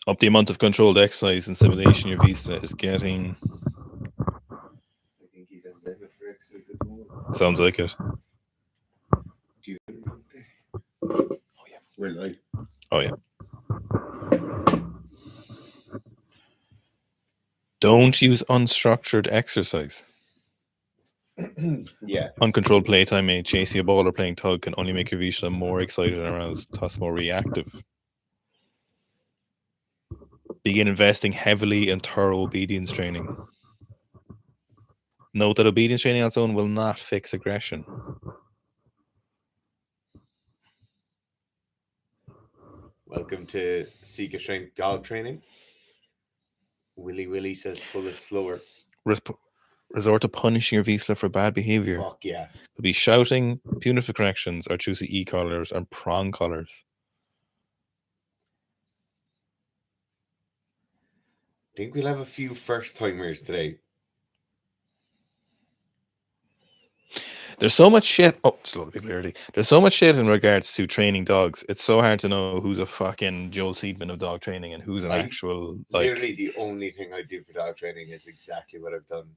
Up the amount of controlled exercise and stimulation your visa is getting. I think he's on limit for exercise at the moment. Sounds like it. Do you Oh yeah. We're live. Oh yeah. Don't use unstructured exercise. Yeah. Uncontrolled playtime may chasing a ball or playing tug can only make your visa more excited and aroused, thus more reactive. Begin investing heavily in thorough obedience training. Note that obedience training on its own will not fix aggression. Welcome to Seek a Strength Dog Training. Willy says pull it slower. Resort to punishing your visa for bad behavior. Fuck yeah. Could be shouting, punitive corrections, or choosing e-collars and prong collars. I think we'll have a few first timers today. There's so much shit. Oh, just a lot of people already. There's so much shit in regards to training dogs. It's so hard to know who's a fucking Joel Seedman of dog training and who's an actual like. Literally, the only thing I do for dog training is exactly what I've done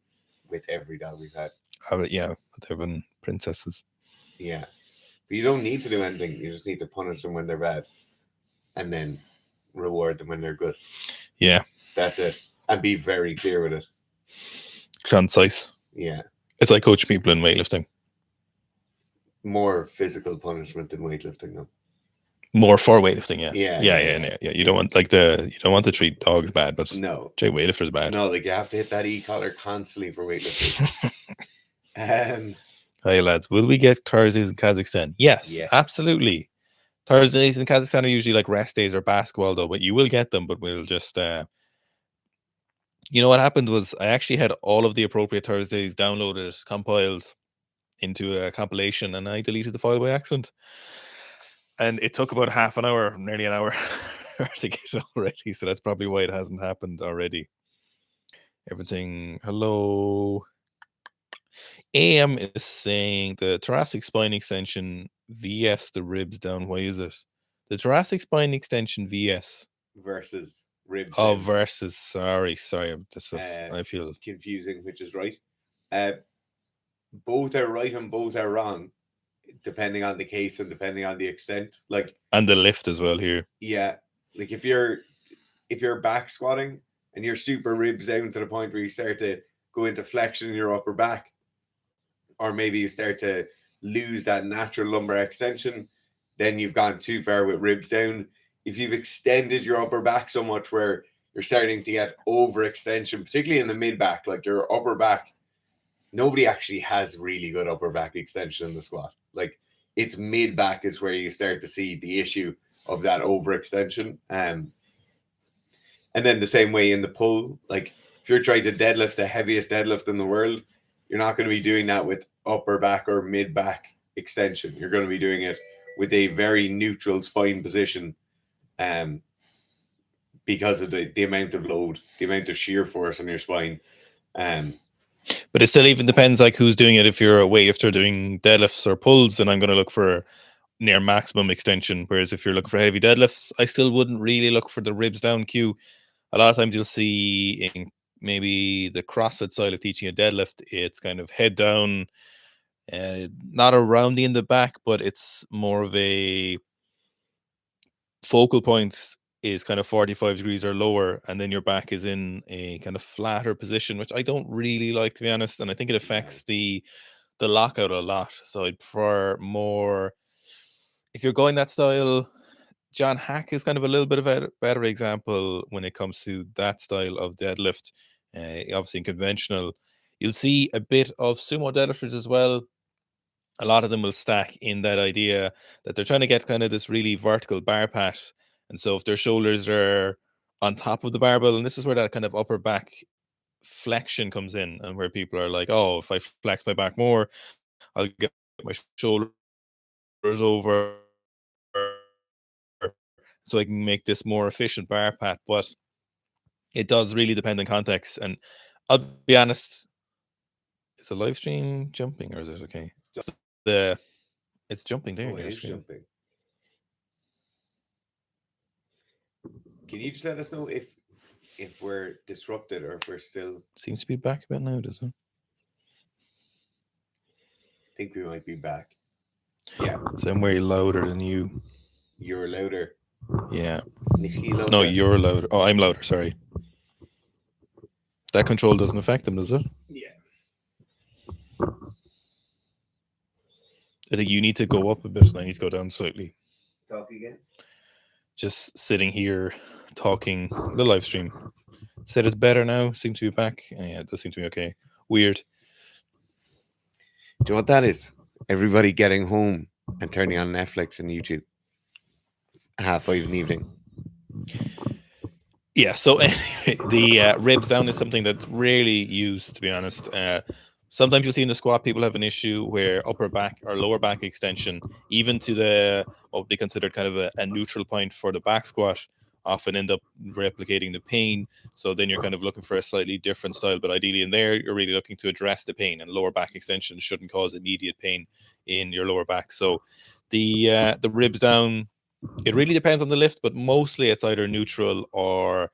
with every dog we've had. Yeah, but they've been princesses. Yeah, but you don't need to do anything. You just need to punish them when they're bad, and then reward them when they're good. Yeah, that's it. And be very clear with it. Concise. Yeah, it's like coaching people in weightlifting. More physical punishment than weightlifting, though. More for weightlifting, yeah. Yeah. You don't want you don't want to treat dogs bad, but no, treat weightlifters bad. No, like you have to hit that e-collar constantly for weightlifters. Hi lads, will we get Thursdays in Kazakhstan? Yes, absolutely. Thursdays in Kazakhstan are usually like rest days or basketball, though, but you will get them. But we'll just, you know, what happened was I actually had all of the appropriate Thursdays downloaded, compiled into a compilation, and I deleted the file by accident. And it took about half an hour, nearly an hour, to get it already. So that's probably why it hasn't happened already. Everything. Hello. AM is saying the thoracic spine extension VS the ribs down. Why is it? The thoracic spine extension VS versus ribs. Oh, down. Versus. Sorry. I feel confusing, which is right. Both are right and both are wrong, depending on the case and depending on the extent. Like, and the lift as well here. Yeah, like if you're back squatting and you're super ribs down to the point where you start to go into flexion in your upper back, or maybe you start to lose that natural lumbar extension, then you've gone too far with ribs down. If you've extended your upper back so much where you're starting to get overextension, particularly in the mid back, like your upper back, nobody actually has really good upper back extension in the squat. Like, it's mid back is where you start to see the issue of that overextension. And then the same way in the pull, like if you're trying to deadlift the heaviest deadlift in the world, you're not going to be doing that with upper back or mid back extension. You're going to be doing it with a very neutral spine position, because of the amount of load, the amount of shear force on your spine. But it still even depends like who's doing it. If you're a weightlifter doing deadlifts or pulls, then I'm going to look for near maximum extension. Whereas if you're looking for heavy deadlifts, I still wouldn't really look for the ribs down cue. A lot of times you'll see in maybe the CrossFit style of teaching a deadlift, it's kind of head down, not a rounding in the back, but it's more of a focal points is kind of 45 degrees or lower, and then your back is in a kind of flatter position, which I don't really like, to be honest, and I think it affects the lockout a lot. So I'd prefer more, if you're going that style, John Hack is kind of a little bit of a better example when it comes to that style of deadlift. Obviously in conventional, you'll see a bit of sumo deadlifters as well. A lot of them will stack in that idea that they're trying to get kind of this really vertical bar pat. And so if their shoulders are on top of the barbell, and this is where that kind of upper back flexion comes in, and where people are like, oh, if I flex my back more, I'll get my shoulders over, so I can make this more efficient bar pat. But it does really depend on context. And I'll be honest, is the live stream jumping or is it okay? It's jumping there. It is jumping. Can you just let us know if we're disrupted or if we're still? Seems to be back a bit now, does it? I think we might be back. Yeah, So I'm way louder than you. you're louder. Yeah. Nikki louder. No, you're louder. Oh, I'm louder. Sorry. That control doesn't affect them, does it? Yeah. I think you need to go up a bit and I need to go down slightly. Talk again. Just sitting here talking the live stream. Said it's better now. Seems to be back. Yeah, it does seem to be okay. Weird. Do you know what that is? Everybody getting home and turning on Netflix and YouTube. 5:30 in the evening. Yeah, so anyway, the ribs down is something that's rarely used, to be honest. Sometimes you'll see in the squat people have an issue where upper back or lower back extension, even to the what would be considered kind of a neutral point for the back squat, often end up replicating the pain. So then you're kind of looking for a slightly different style, but ideally in there you're really looking to address the pain, and lower back extension shouldn't cause immediate pain in your lower back. So the ribs down, it really depends on the lift, but mostly it's either neutral or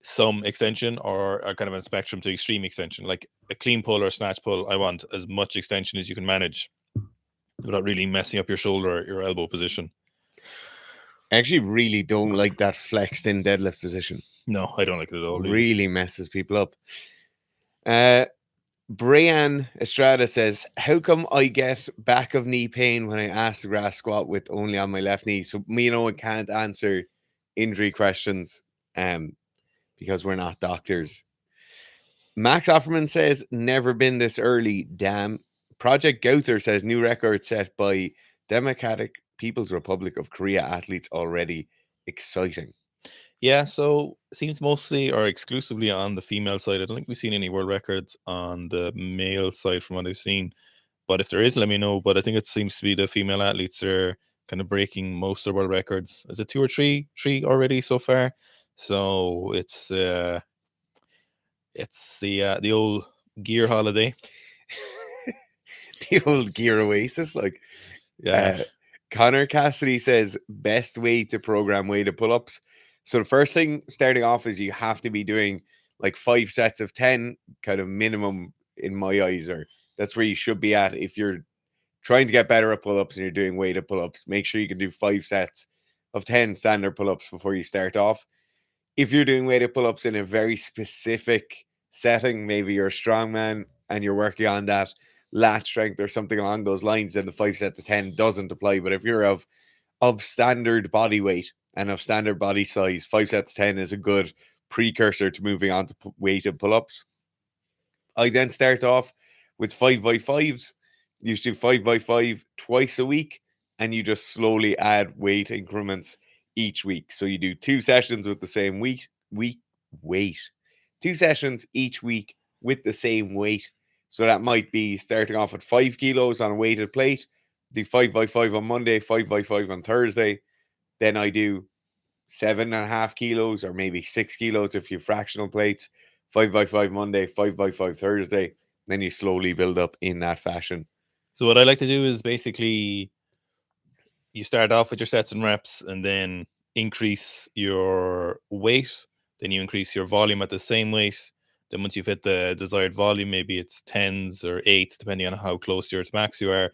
some extension or kind of a spectrum to extreme extension. Like a clean pull or snatch pull, I want as much extension as you can manage without really messing up your shoulder or your elbow position. I actually really don't like that flexed in deadlift position. No, I don't like it at all. Really messes people up. Brian Estrada says, how come I get back of knee pain when I ask the grass squat with only on my left knee? So me and Owen can't answer injury questions because we're not doctors. Max Offerman says, never been this early, damn. Project Gauther says, new record set by Democratic People's Republic of Korea athletes already. Exciting. Yeah, so it seems mostly or exclusively on the female side. I don't think we've seen any world records on the male side from what I've seen. But if there is, let me know. But I think it seems to be the female athletes are kind of breaking most of the world records. Is it 2 or 3 already so far? So it's the old gear holiday. The old gear oasis, like. Yeah. Connor Cassidy says, best way to program weighted pull-ups. So the first thing starting off is you have to be doing like 5 sets of 10 kind of minimum in my eyes, or that's where you should be at if you're trying to get better at pull-ups and you're doing weighted pull-ups. Make sure you can do 5 sets of 10 standard pull-ups before you start off. If you're doing weighted pull-ups in a very specific setting, maybe you're a strongman and you're working on that lat strength or something along those lines, then the 5 sets of 10 doesn't apply. But if you're of standard body weight and of standard body size, 5 sets of 10 is a good precursor to moving on to weighted pull-ups. I then start off with 5x5s. You do 5x5 twice a week, and you just slowly add weight increments each week. So you do 2 sessions with the same weight. 2 sessions each week with the same weight. So that might be starting off at 5 kilos on a weighted plate, do 5x5 on Monday, 5x5 on Thursday. Then I do 7.5 kilos or maybe 6 kilos if you have fractional plates, 5x5 Monday, 5x5 Thursday. Then you slowly build up in that fashion. So what I like to do is basically you start off with your sets and reps and then increase your weight. Then you increase your volume at the same weight. Then once you've hit the desired volume, maybe it's 10s or 8s, depending on how close to your max you are.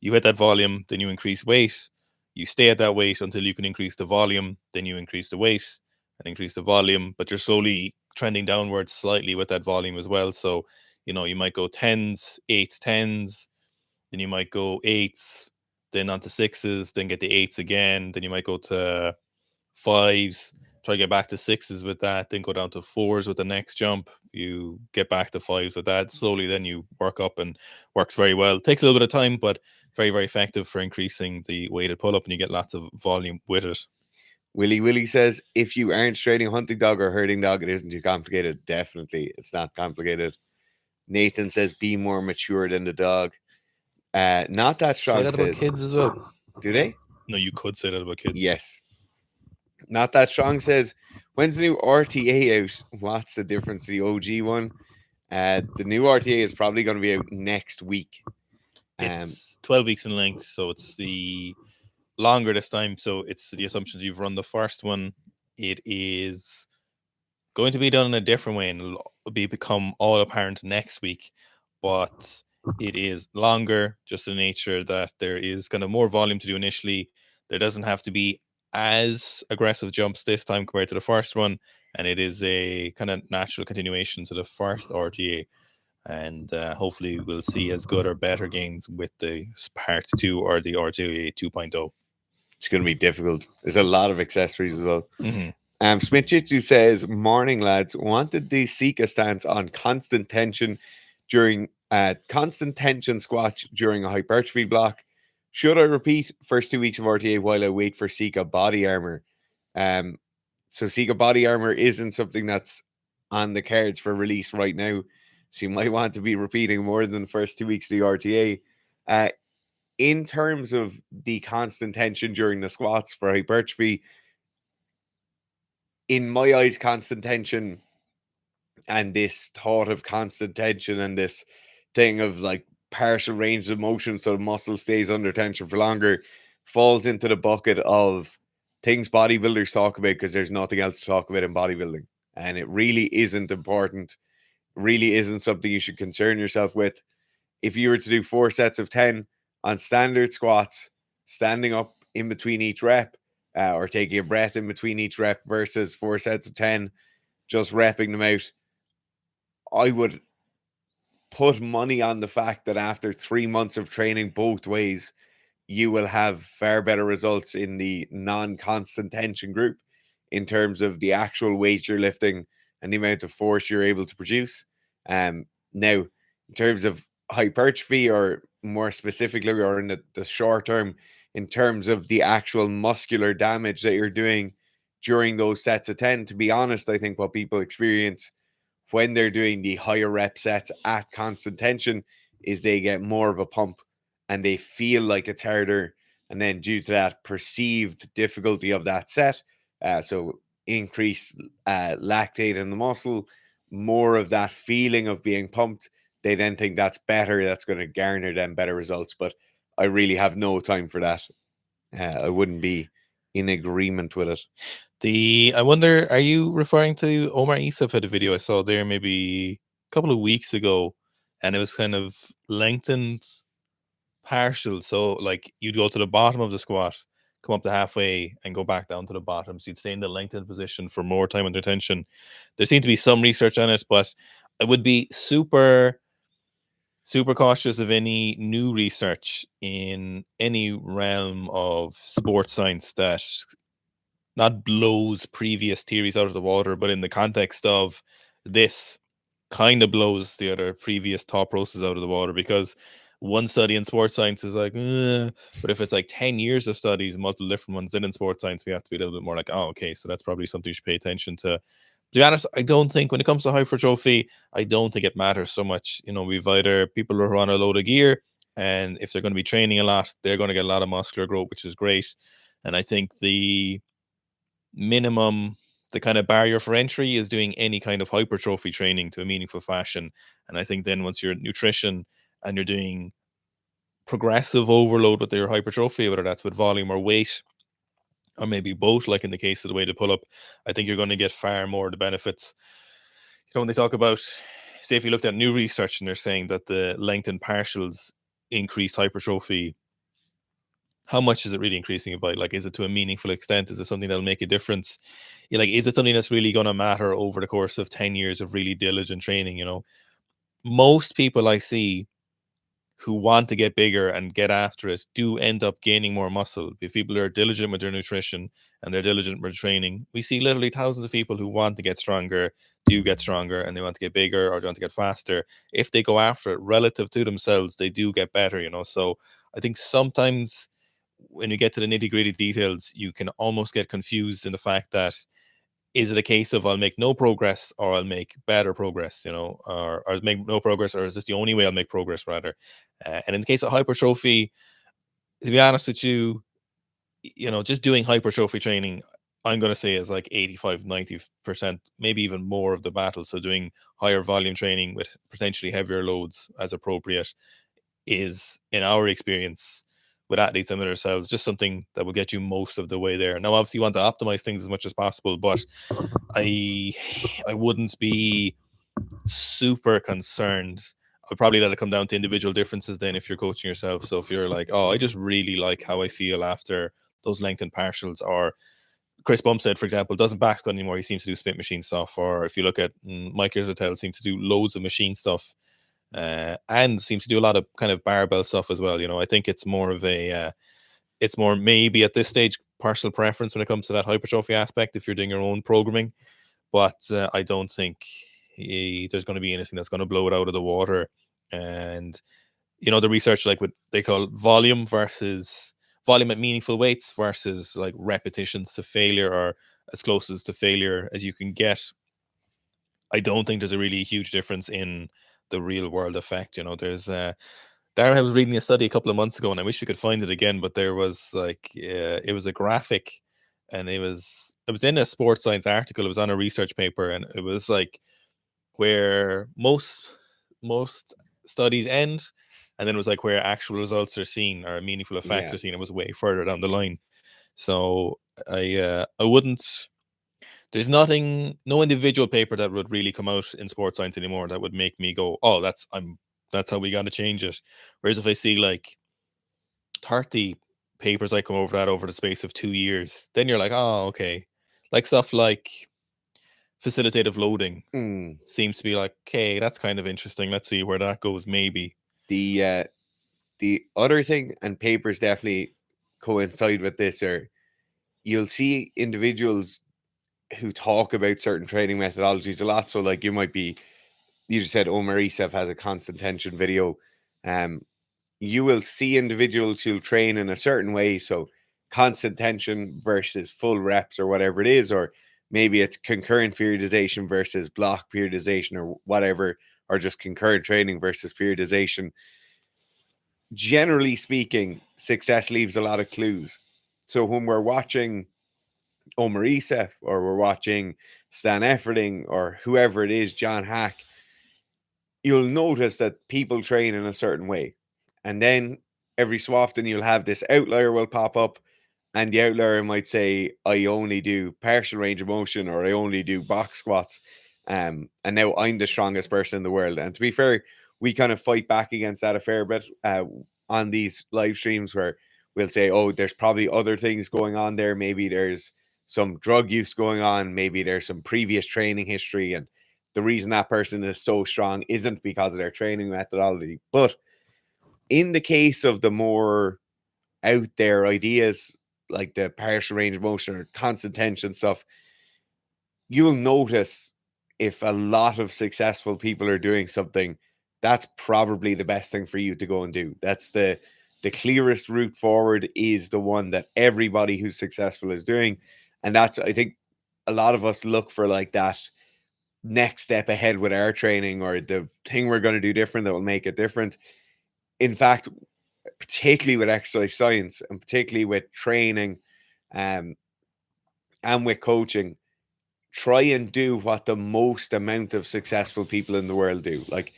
You hit that volume, then you increase weight. You stay at that weight until you can increase the volume. Then you increase the weight and increase the volume, but you're slowly trending downwards slightly with that volume as well. So, you might go 10s, 8s, 10s, then you might go 8s, then onto 6s, then get the 8s again. Then you might go to 5s, try to get back to 6s with that, then go down to 4s with the next jump. You get back to 5s with that. Slowly, then you work up and works very well. Takes a little bit of time, but very, very effective for increasing the weighted pull-up, and you get lots of volume with it. Willie says, if you aren't training hunting dog or herding dog, it isn't too complicated. Definitely, it's not complicated. Nathan says, be more mature than the dog. Not that strong. Say that about kids as well. Do they? No, you could say that about kids. Yes. Not that strong says, when's the new RTA out? What's the difference to the OG one? The new RTA is probably going to be out next week. It's 12 weeks in length, so it's the longer this time. So it's the assumptions you've run the first one it is going to be done in a different way, and it'll become all apparent next week. But it is longer, just in nature that there is kind of more volume to do initially. There doesn't have to be as aggressive jumps this time compared to the first one, and it is a kind of natural continuation to the first RTA. And hopefully we'll see as good or better gains with the part 2 or the RTA 2.0. It's going to be difficult. There's a lot of accessories as well. Mm-hmm. Smith Jitsu says, morning lads, wanted the Sika stance on constant tension during constant tension squats during a hypertrophy block. Should I repeat first 2 weeks of RTA while I wait for Sika body armor? So Sika body armor isn't something that's on the cards for release right now. So you might want to be repeating more than the first 2 weeks of the RTA. In terms of the constant tension during the squats for hypertrophy, in my eyes, constant tension and this thought of constant tension and this thing of like partial range of motion so the muscle stays under tension for longer falls into the bucket of things bodybuilders talk about because there's nothing else to talk about in bodybuilding. And it really isn't important, really isn't something you should concern yourself with. If you were to do 4 sets of 10 on standard squats, standing up in between each rep, or taking a breath in between each rep versus 4 sets of 10, just repping them out, I would put money on the fact that after 3 months of training both ways, you will have far better results in the non-constant tension group in terms of the actual weight you're lifting and the amount of force you're able to produce. Now, in terms of hypertrophy, or more specifically, or in the short term, in terms of the actual muscular damage that you're doing during those sets of 10, to be honest, I think what people experience when they're doing the higher rep sets at constant tension is they get more of a pump and they feel like it's harder. And then due to that perceived difficulty of that set, so increased lactate in the muscle, more of that feeling of being pumped, they then think that's better, that's going to garner them better results. But I really have no time for that. I wouldn't be in agreement with it. I wonder, are you referring to Omar Isa for the video I saw there maybe a couple of weeks ago? And it was kind of lengthened partial. So like you'd go to the bottom of the squat, come up to halfway and go back down to the bottom. So you'd stay in the lengthened position for more time under tension. There seemed to be some research on it, but I would be super cautious of any new research in any realm of sports science that not blows previous theories out of the water, but in the context of this, kind of blows the other previous thought process out of the water. Because one study in sports science is like, but if it's like 10 years of studies, multiple different ones, then in sports science, we have to be a little bit more like, oh, okay, so that's probably something you should pay attention to. To be honest, I don't think when it comes to hypertrophy, I don't think it matters so much. You know, we've either people who are on a load of gear, and if they're going to be training a lot, they're going to get a lot of muscular growth, which is great. And I think the minimum, the kind of barrier for entry is doing any kind of hypertrophy training to a meaningful fashion. And I think then once you're nutrition and you're doing progressive overload with your hypertrophy, whether that's with volume or weight, or maybe both, like in the case of the way to pull up, I think you're going to get far more of the benefits. You know, when they talk about, say, if you looked at new research and they're saying that the lengthened partials increased hypertrophy, how much is it really increasing it by? Like, is it to a meaningful extent? Is it something that'll make a difference? Yeah, like, is it something that's really going to matter over the course of 10 years of really diligent training? You know, most people I see who want to get bigger and get after it do end up gaining more muscle. If people are diligent with their nutrition and they're diligent with training, we see literally thousands of people who want to get stronger, do get stronger, and they want to get bigger or they want to get faster. If they go after it relative to themselves, they do get better, you know. So I think sometimes when you get to the nitty-gritty details, you can almost get confused in the fact that, is it a case of I'll make no progress or I'll make better progress, you know, or make no progress, or is this the only way I'll make progress, rather? And in the case of hypertrophy, to be honest with you, you know, just doing hypertrophy training, I'm going to say is like 85-90%, maybe even more of the battle. So doing higher volume training with potentially heavier loads as appropriate is, in our experience, with athletes and with ourselves, just something that will get you most of the way there. Now, obviously, you want to optimize things as much as possible, but I wouldn't be super concerned. I'd probably let it come down to individual differences then if you're coaching yourself. So if you're like, oh, I just really like how I feel after those lengthened partials, or Chris Bumstead, for example, doesn't back squat anymore. He seems to do split machine stuff. Or if you look at Mike Israel, seems to do loads of machine stuff, and seems to do a lot of kind of barbell stuff as well. I think it's more of a, it's more maybe at this stage personal preference when it comes to that hypertrophy aspect if you're doing your own programming. But I don't think there's going to be anything that's going to blow it out of the water. And the research, like what they call volume at meaningful weights versus like repetitions to failure, or as close as to failure as you can get. I don't think there's a really huge difference in the real world effect. There's Darren, I was reading a study a couple of months ago, and I wish we could find it again, but there was like it was a graphic, and it was in a sports science article. It was on a research paper, and it was like where most studies end, and then it was like where actual results are seen or meaningful effects are seen. It was way further down the line. So I wouldn't. There's no individual paper that would really come out in sports science anymore that would make me go, oh, that's how we got to change it. Whereas if I see like 30 papers I come over that over the space of 2 years, then you're like, oh, okay. Like stuff like facilitative loading seems to be like, okay, that's kind of interesting. Let's see where that goes. Maybe the other thing, and papers definitely coincide with this, are you'll see individuals who talk about certain training methodologies a lot. So like you just said Omar Isef has a constant tension video. You will see individuals who'll train in a certain way. So constant tension versus full reps or whatever it is, or maybe it's concurrent periodization versus block periodization or whatever, or just concurrent training versus periodization. Generally speaking, success leaves a lot of clues. So when we're watching Omar Isef, or we're watching Stan Efferding, or whoever it is, John Hack, you'll notice that people train in a certain way. And then every so often you'll have this outlier will pop up, and the outlier might say, I only do partial range of motion, or I only do box squats. And now I'm the strongest person in the world. And to be fair, we kind of fight back against that a fair bit on these live streams, where we'll say, oh, there's probably other things going on there. Maybe there's some drug use going on. Maybe there's some previous training history. And the reason that person is so strong isn't because of their training methodology. But in the case of the more out there ideas, like the partial range of motion or constant tension stuff, you'll notice if a lot of successful people are doing something, that's probably the best thing for you to go and do. That's the clearest route forward, is the one that everybody who's successful is doing. And that's, I think, a lot of us look for like that next step ahead with our training, or the thing we're going to do different that will make it different. In fact, particularly with exercise science, and particularly with training and with coaching, try and do what the most amount of successful people in the world do. Like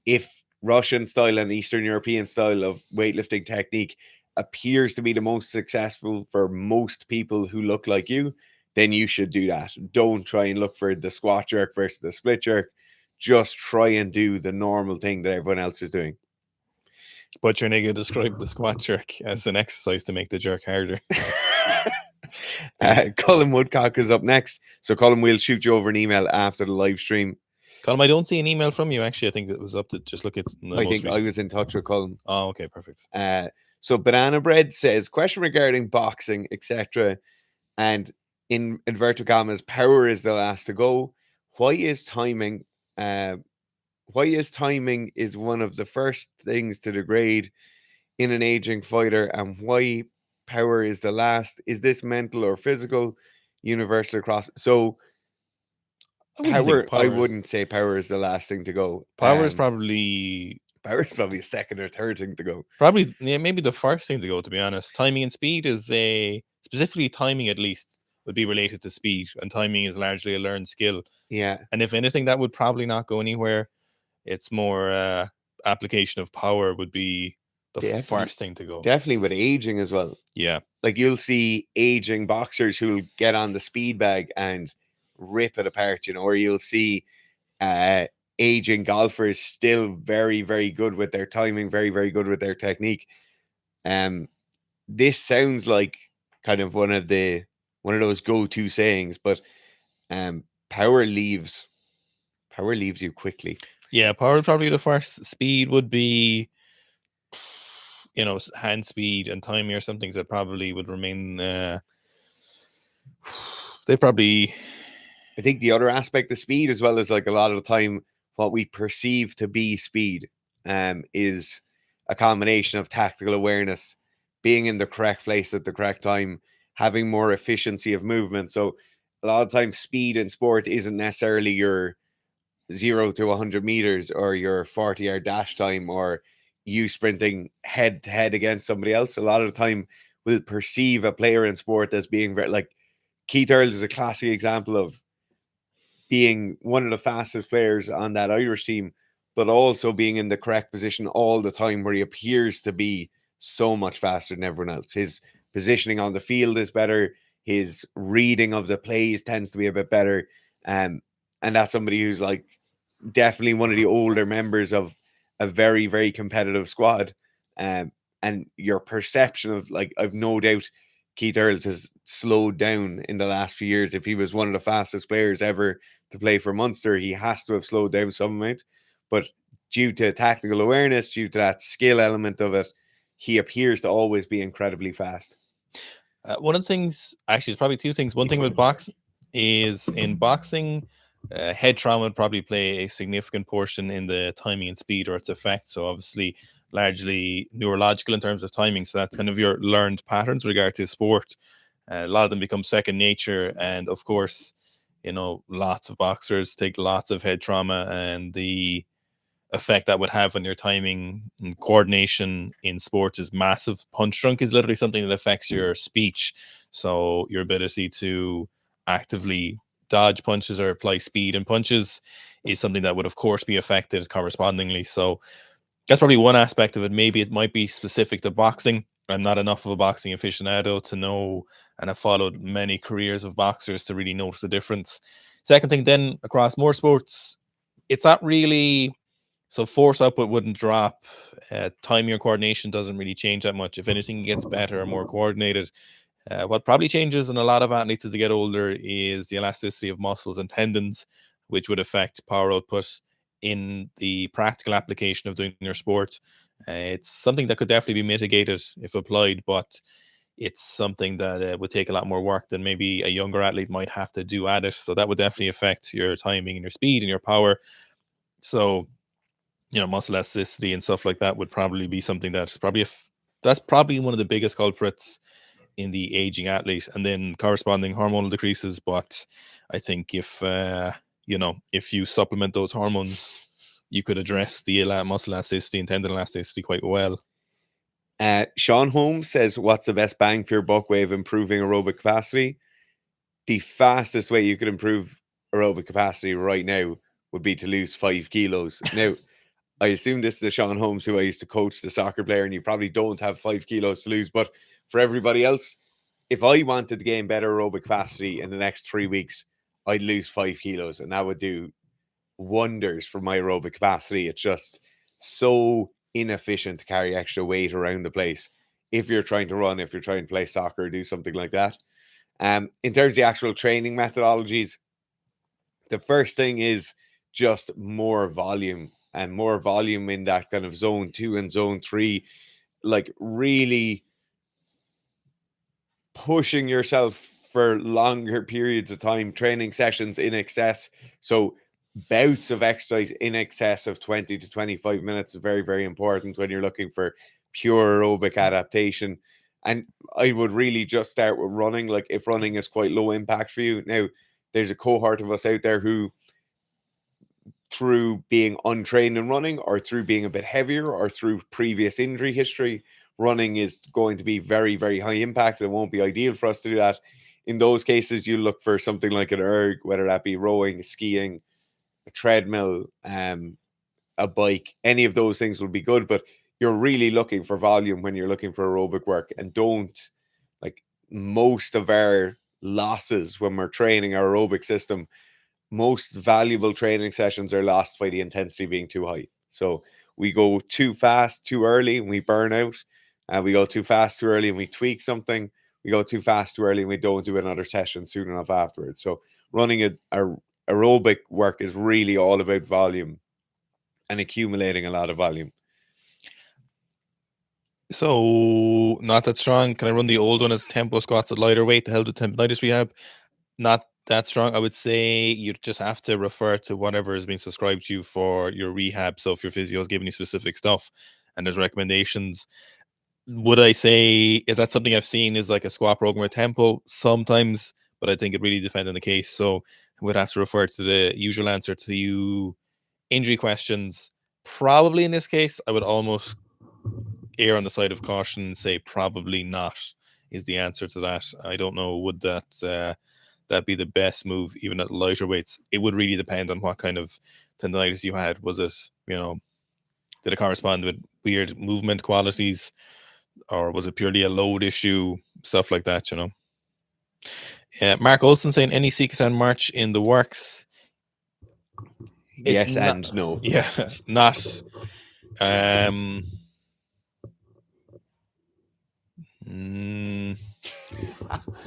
if Russian style and Eastern European style of weightlifting technique appears to be the most successful for most people who look like you, then you should do that. Don't try and look for the squat jerk versus the split jerk. Just try and do the normal thing that everyone else is doing. But you're nigga described the squat jerk as an exercise to make the jerk harder. Colin Woodcock is up next. So Colin, we'll shoot you over an email after the live stream. Colin, I don't see an email from you, actually. I think it was up to just look at I think I was in touch with Colin. Oh, okay, perfect. So Banana Bread says, question regarding boxing, etc. And in inverted commas, power is the last to go. Why is timing is one of the first things to degrade in an aging fighter, and why power is the last? Is this mental or physical? Universal across. So I wouldn't say power is the last thing to go. Power is probably a second or third thing to go. Probably, yeah, maybe the first thing to go, to be honest. Timing and speed is specifically timing, at least, would be related to speed, and timing is largely a learned skill. Yeah. And if anything, that would probably not go anywhere. It's more application of power would be the Definitely. first thing to go. Definitely with aging as well. Yeah. Like you'll see aging boxers who'll get on the speed bag and rip it apart, or you'll see aging golfers still very, very good with their timing, very, very good with their technique. This sounds like kind of one of those go-to sayings, but power leaves you quickly. Yeah, power would probably be the first. Speed would be, hand speed and timing or some things that probably would remain. They probably. I think the other aspect of speed, as well as like a lot of the time, what we perceive to be speed, is a combination of tactical awareness, being in the correct place at the correct time, having more efficiency of movement. So a lot of times, speed in sport isn't necessarily your 0 to 100 meters or your 40-yard dash time or you sprinting head to head against somebody else. A lot of the time, we'll perceive a player in sport as being very, like Keith Earls is a classic example of being one of the fastest players on that Irish team, but also being in the correct position all the time where he appears to be so much faster than everyone else. His positioning on the field is better. His reading of the plays tends to be a bit better. And that's somebody who's like definitely one of the older members of a very, very competitive squad. And your perception of, like, I've no doubt Keith Earls has slowed down in the last few years. If he was one of the fastest players ever to play for Munster, he has to have slowed down some amount. But due to tactical awareness, due to that skill element of it, he appears to always be incredibly fast. One of the things, actually, it's probably two things. One thing with boxing is in boxing, head trauma would probably play a significant portion in the timing and speed or its effect. So obviously, largely neurological in terms of timing. So that's kind of your learned patterns with regard to sport. A lot of them become second nature. And of course, lots of boxers take lots of head trauma, and the effect that would have on your timing and coordination in sports is massive. Punch drunk is literally something that affects your speech. So your ability to actively dodge punches or apply speed in punches is something that would, of course, be affected correspondingly. So that's probably one aspect of it. Maybe it might be specific to boxing. I'm not enough of a boxing aficionado to know, and I've followed many careers of boxers to really notice the difference. Second thing, then across more sports, it's not really, so force output wouldn't drop. Timing or coordination doesn't really change that much. If anything, it gets better or more coordinated. What probably changes in a lot of athletes as they get older is the elasticity of muscles and tendons, which would affect power output in the practical application of doing your sport. It's something that could definitely be mitigated if applied, but it's something that would take a lot more work than maybe a younger athlete might have to do at it. So that would definitely affect your timing and your speed and your power. So, muscle elasticity and stuff like that would probably be something that's probably one of the biggest culprits in the aging athlete, and then corresponding hormonal decreases. But I think if you supplement those hormones, you could address the muscle elasticity and tendon elasticity quite well. Sean Holmes says, what's the best bang for your buck way of improving aerobic capacity? The fastest way you could improve aerobic capacity right now would be to lose 5 kilos. Now, I assume this is the Sean Holmes who I used to coach, the soccer player, and you probably don't have 5 kilos to lose. But for everybody else, if I wanted to gain better aerobic capacity in the next 3 weeks, I'd lose 5 kilos, and that would do wonders for my aerobic capacity. It's just so inefficient to carry extra weight around the place if you're trying to run, if you're trying to play soccer or do something like that. In terms of the actual training methodologies, the first thing is just more volume, and more volume in that kind of zone 2 and zone 3, like really pushing yourself for longer periods of time, training sessions in excess. So bouts of exercise in excess of 20 to 25 minutes is very, very important when you're looking for pure aerobic adaptation. And I would really just start with running. Like if running is quite low impact for you. Now, there's a cohort of us out there who, through being untrained in running or through being a bit heavier or through previous injury history, running is going to be very, very high impact. It won't be ideal for us to do that. In those cases, you look for something like an erg, whether that be rowing, skiing, a treadmill, a bike. Any of those things will be good, but you're really looking for volume when you're looking for aerobic work, and don't, like, most of our losses when we're training our aerobic system, most valuable training sessions are lost by the intensity being too high. So we go too fast too early and we burn out, and we go too fast too early and we tweak something. We go too fast too early and we don't do another session soon enough afterwards. So running a aerobic work is really all about volume and accumulating a lot of volume. So not that strong. Can I run the old one as tempo squats at lighter weight to help the tendonitis rehab? Not that strong. I would say you just have to refer to whatever is being subscribed to you for your rehab. So if your physio is giving you specific stuff and there's recommendations, would I say, is that something I've seen is like a squat program with tempo? Sometimes, but I think it really depends on the case. So I would have to refer to the usual answer to you injury questions. Probably in this case, I would almost err on the side of caution and say probably not is the answer to that. I don't know, would that be the best move even at lighter weights? It would really depend on what kind of tendonitis you had. Was it, did it correspond with weird movement qualities, or was it purely a load issue, stuff like that, Mark Olson saying any CKSN March in the works. Yes and no. Yeah, not.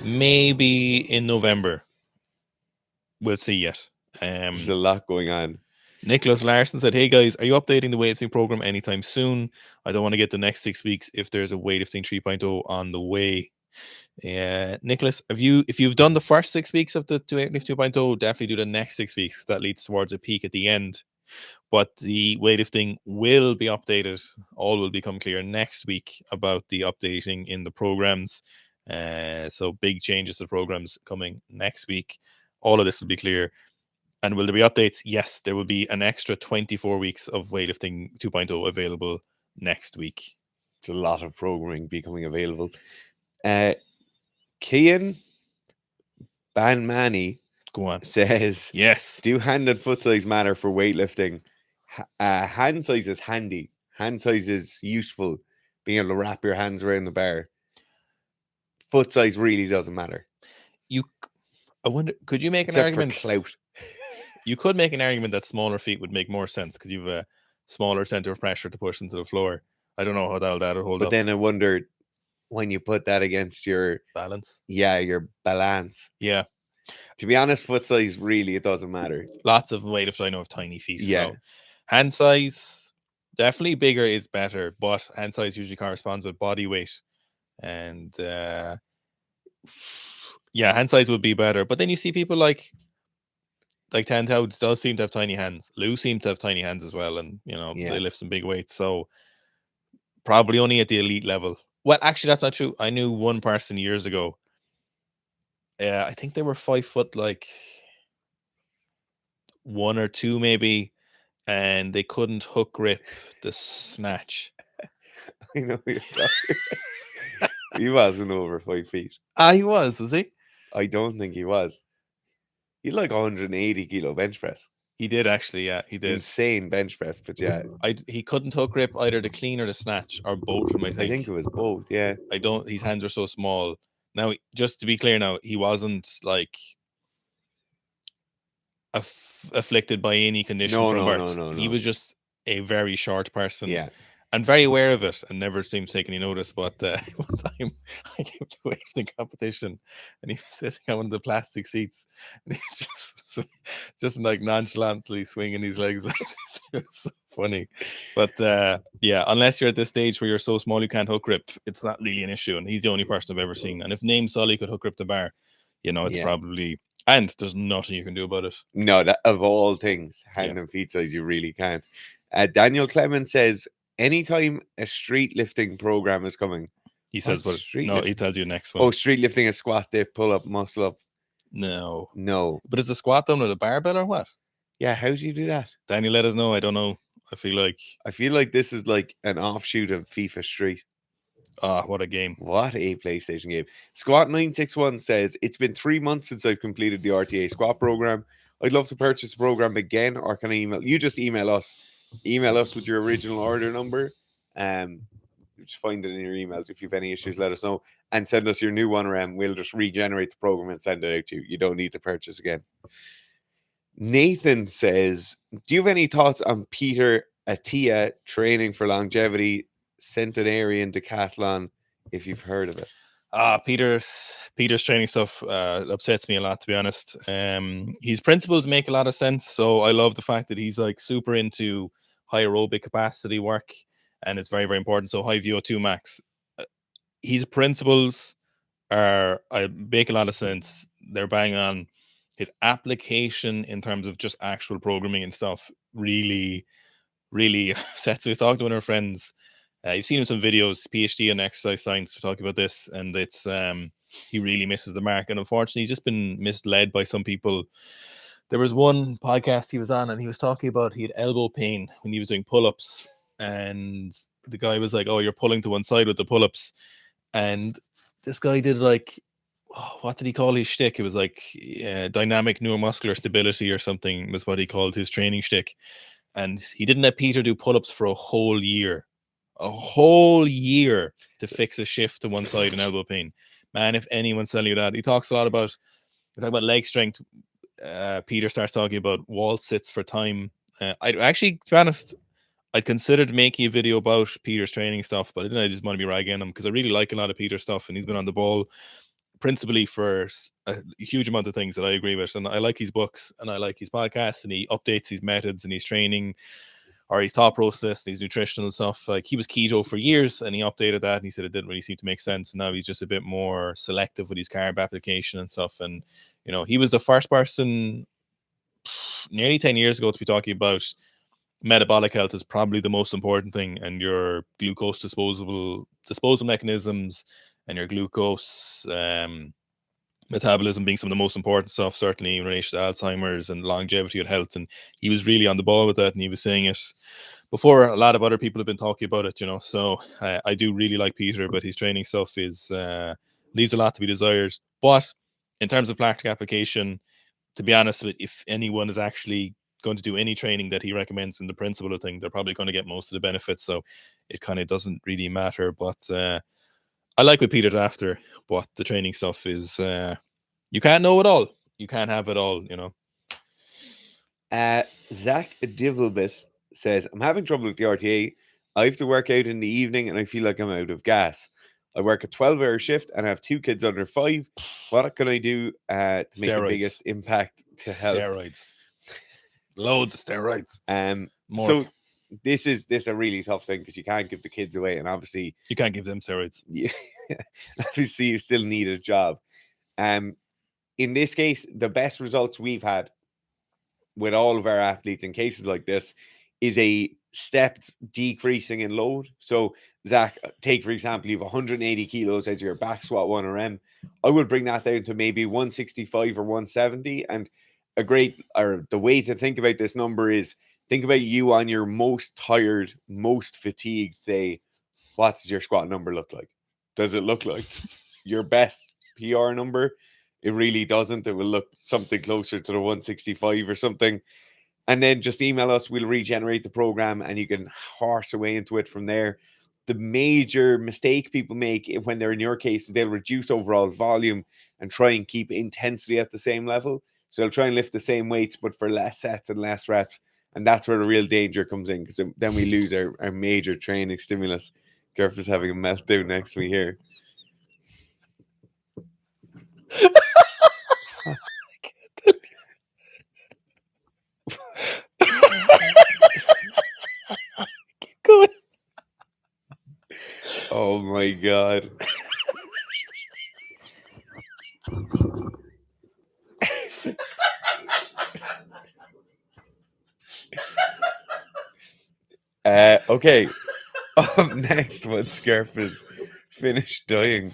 Maybe in November. We'll see yet. There's a lot going on. Nicholas Larson said, "Hey guys, are you updating the weightlifting program anytime soon? I don't want to get the next 6 weeks if there's a weightlifting 3.0 on the way." Nicholas, if you've done the first 6 weeks of the weightlifting 2.0, definitely do the next 6 weeks. That leads towards a peak at the end. But the weightlifting will be updated. All will become clear next week about the updating in the programs. So big changes to the programs coming next week. All of this will be clear. And will there be updates? Yes, there will be an extra 24 weeks of weightlifting 2.0 available next week. There's a lot of programming becoming available. Kian Banmani Go on. says, yes. Do hand and foot size matter for weightlifting? Hand size is handy. Hand size is useful. Being able to wrap your hands around the bar. Foot size really doesn't matter. I wonder, could you make an argument? For clout. You could make an argument that smaller feet would make more sense because you've a smaller center of pressure to push into the floor. I don't know how that'll hold up. But then I wonder when you put that against your balance. Yeah, your balance. Yeah. To be honest, foot size really, it doesn't matter. Lots of weightlifters I know have tiny feet. Yeah. So hand size, definitely bigger is better, but hand size usually corresponds with body weight. And hand size would be better. But then you see people like Tantau does seem to have tiny hands. Lou seems to have tiny hands as well, and they lift some big weights. So probably only at the elite level. Well, actually, that's not true. I knew one person years ago. I think they were 5 foot, like 1 or 2 maybe, and they couldn't hook grip the snatch. I know you're talking. He wasn't over 5 feet. He was he? I don't think he was. He had like 180 kilo bench press. He did actually, yeah, he did. Insane bench press, but yeah. He couldn't hook grip either the clean or the snatch, or both, I think it was both, yeah. His hands are so small. Now, just to be clear now, he wasn't like afflicted by any condition from birth. No. He was just a very short person. Yeah. And very aware of it and never seemed to take any notice. But one time I came to a weightlifting competition and he was sitting on one of the plastic seats and he's just like nonchalantly swinging his legs. It was so funny. But unless you're at this stage where you're so small you can't hook grip, it's not really an issue. And he's the only person I've ever seen. And if Name Sully could hook grip the bar, it's probably... And there's nothing you can do about it. No, that of all things, hand and feet size, you really can't. Daniel Clement says, anytime a street lifting program is coming. He says, but no, he tells you next one. Oh, street lifting is squat, dip, pull up, muscle up. No. But is the squat done with a barbell or what? Yeah, how do you do that? Daniel, let us know. I don't know. I feel like this is like an offshoot of FIFA Street. What a game. What a PlayStation game. Squat961 says, it's been 3 months since I've completed the RTA squat program. I'd love to purchase the program again, or can I email? You just email us. Email us with your original order number Just find it in your emails. If you have any issues, let us know and send us your new one, or we'll just regenerate the program and send it out to you. You don't need to purchase again. Nathan says, do you have any thoughts on Peter Attia training for longevity, centenarian decathlon, if you've heard of it? Peter's training stuff upsets me a lot, to be honest. His principles make a lot of sense. So I love the fact that he's like super into high aerobic capacity work, and it's very, very important. So high VO2 max. His principles make a lot of sense. They're bang on. His application in terms of just actual programming and stuff really, really sets me. I was talking to one of our friends. You've seen him some videos, PhD in exercise science, for talking about this, and it's he really misses the mark. And unfortunately, he's just been misled by some people. There was one podcast he was on, and he was talking about he had elbow pain when he was doing pull-ups, and the guy was like, "Oh, you're pulling to one side with the pull-ups," and this guy did like, what did he call his shtick? It was like dynamic neuromuscular stability or something was what he called his training shtick. And he didn't let Peter do pull-ups for a whole year to fix a shift to one side and elbow pain. Man, if anyone's telling you that, he talks a lot about, we're talking about leg strength. Peter starts talking about wall sits for time. I'd actually, to be honest, I'd considered making a video about Peter's training stuff, but I didn't. I just want to be ragging him because I really like a lot of Peter's stuff, and he's been on the ball principally for a huge amount of things that I agree with. And I like his books, and I like his podcasts, and he updates his methods and his training, or his thought process, and his nutritional stuff. Like, he was keto for years, and he updated that, and he said it didn't really seem to make sense. And now he's just a bit more selective with his carb application and stuff. And, you know, he was the first person nearly 10 years ago to be talking about metabolic health is probably the most important thing, and your glucose disposal mechanisms and your glucose metabolism being some of the most important stuff, certainly in relation to Alzheimer's and longevity and health. And he was really on the ball with that, and he was saying it before a lot of other people have been talking about it, you know. So I do really like Peter, but his training stuff is leaves a lot to be desired. But in terms of practical application, to be honest with, if anyone is actually going to do any training that he recommends in the principle of thing, they're probably going to get most of the benefits. So it kind of doesn't really matter. But I like what Peter's after, but the training stuff is you can't know it all. You can't have it all, you know. Zach Divilbus says, I'm having trouble with the RTA. I have to work out in the evening and I feel like I'm out of gas. I work a 12-hour shift and I have 2 kids under 5. What can I do to make the biggest impact to health? Steroids. Loads of steroids. So this is a really tough thing because you can't give the kids away, and obviously you can't give them steroids. Yeah, obviously you still need a job. In this case, the best results we've had with all of our athletes in cases like this is a stepped decreasing in load. So Zach, take for example, you have 180 kilos as your back squat 1RM. I would bring that down to maybe 165 or 170. And the way to think about this number is, think about you on your most tired, most fatigued day. What does your squat number look like? Does it look like your best PR number? It really doesn't. It will look something closer to the 165 or something. And then just email us. We'll regenerate the program and you can horse away into it from there. The major mistake people make when they're in your case is they'll reduce overall volume and try and keep intensity at the same level. So they'll try and lift the same weights, but for less sets and less reps. And that's where the real danger comes in, because then we lose our major training stimulus. Gareth is having a meltdown next to me here. Keep going. Oh my God. Okay. Up next, once Gareth is finished dying.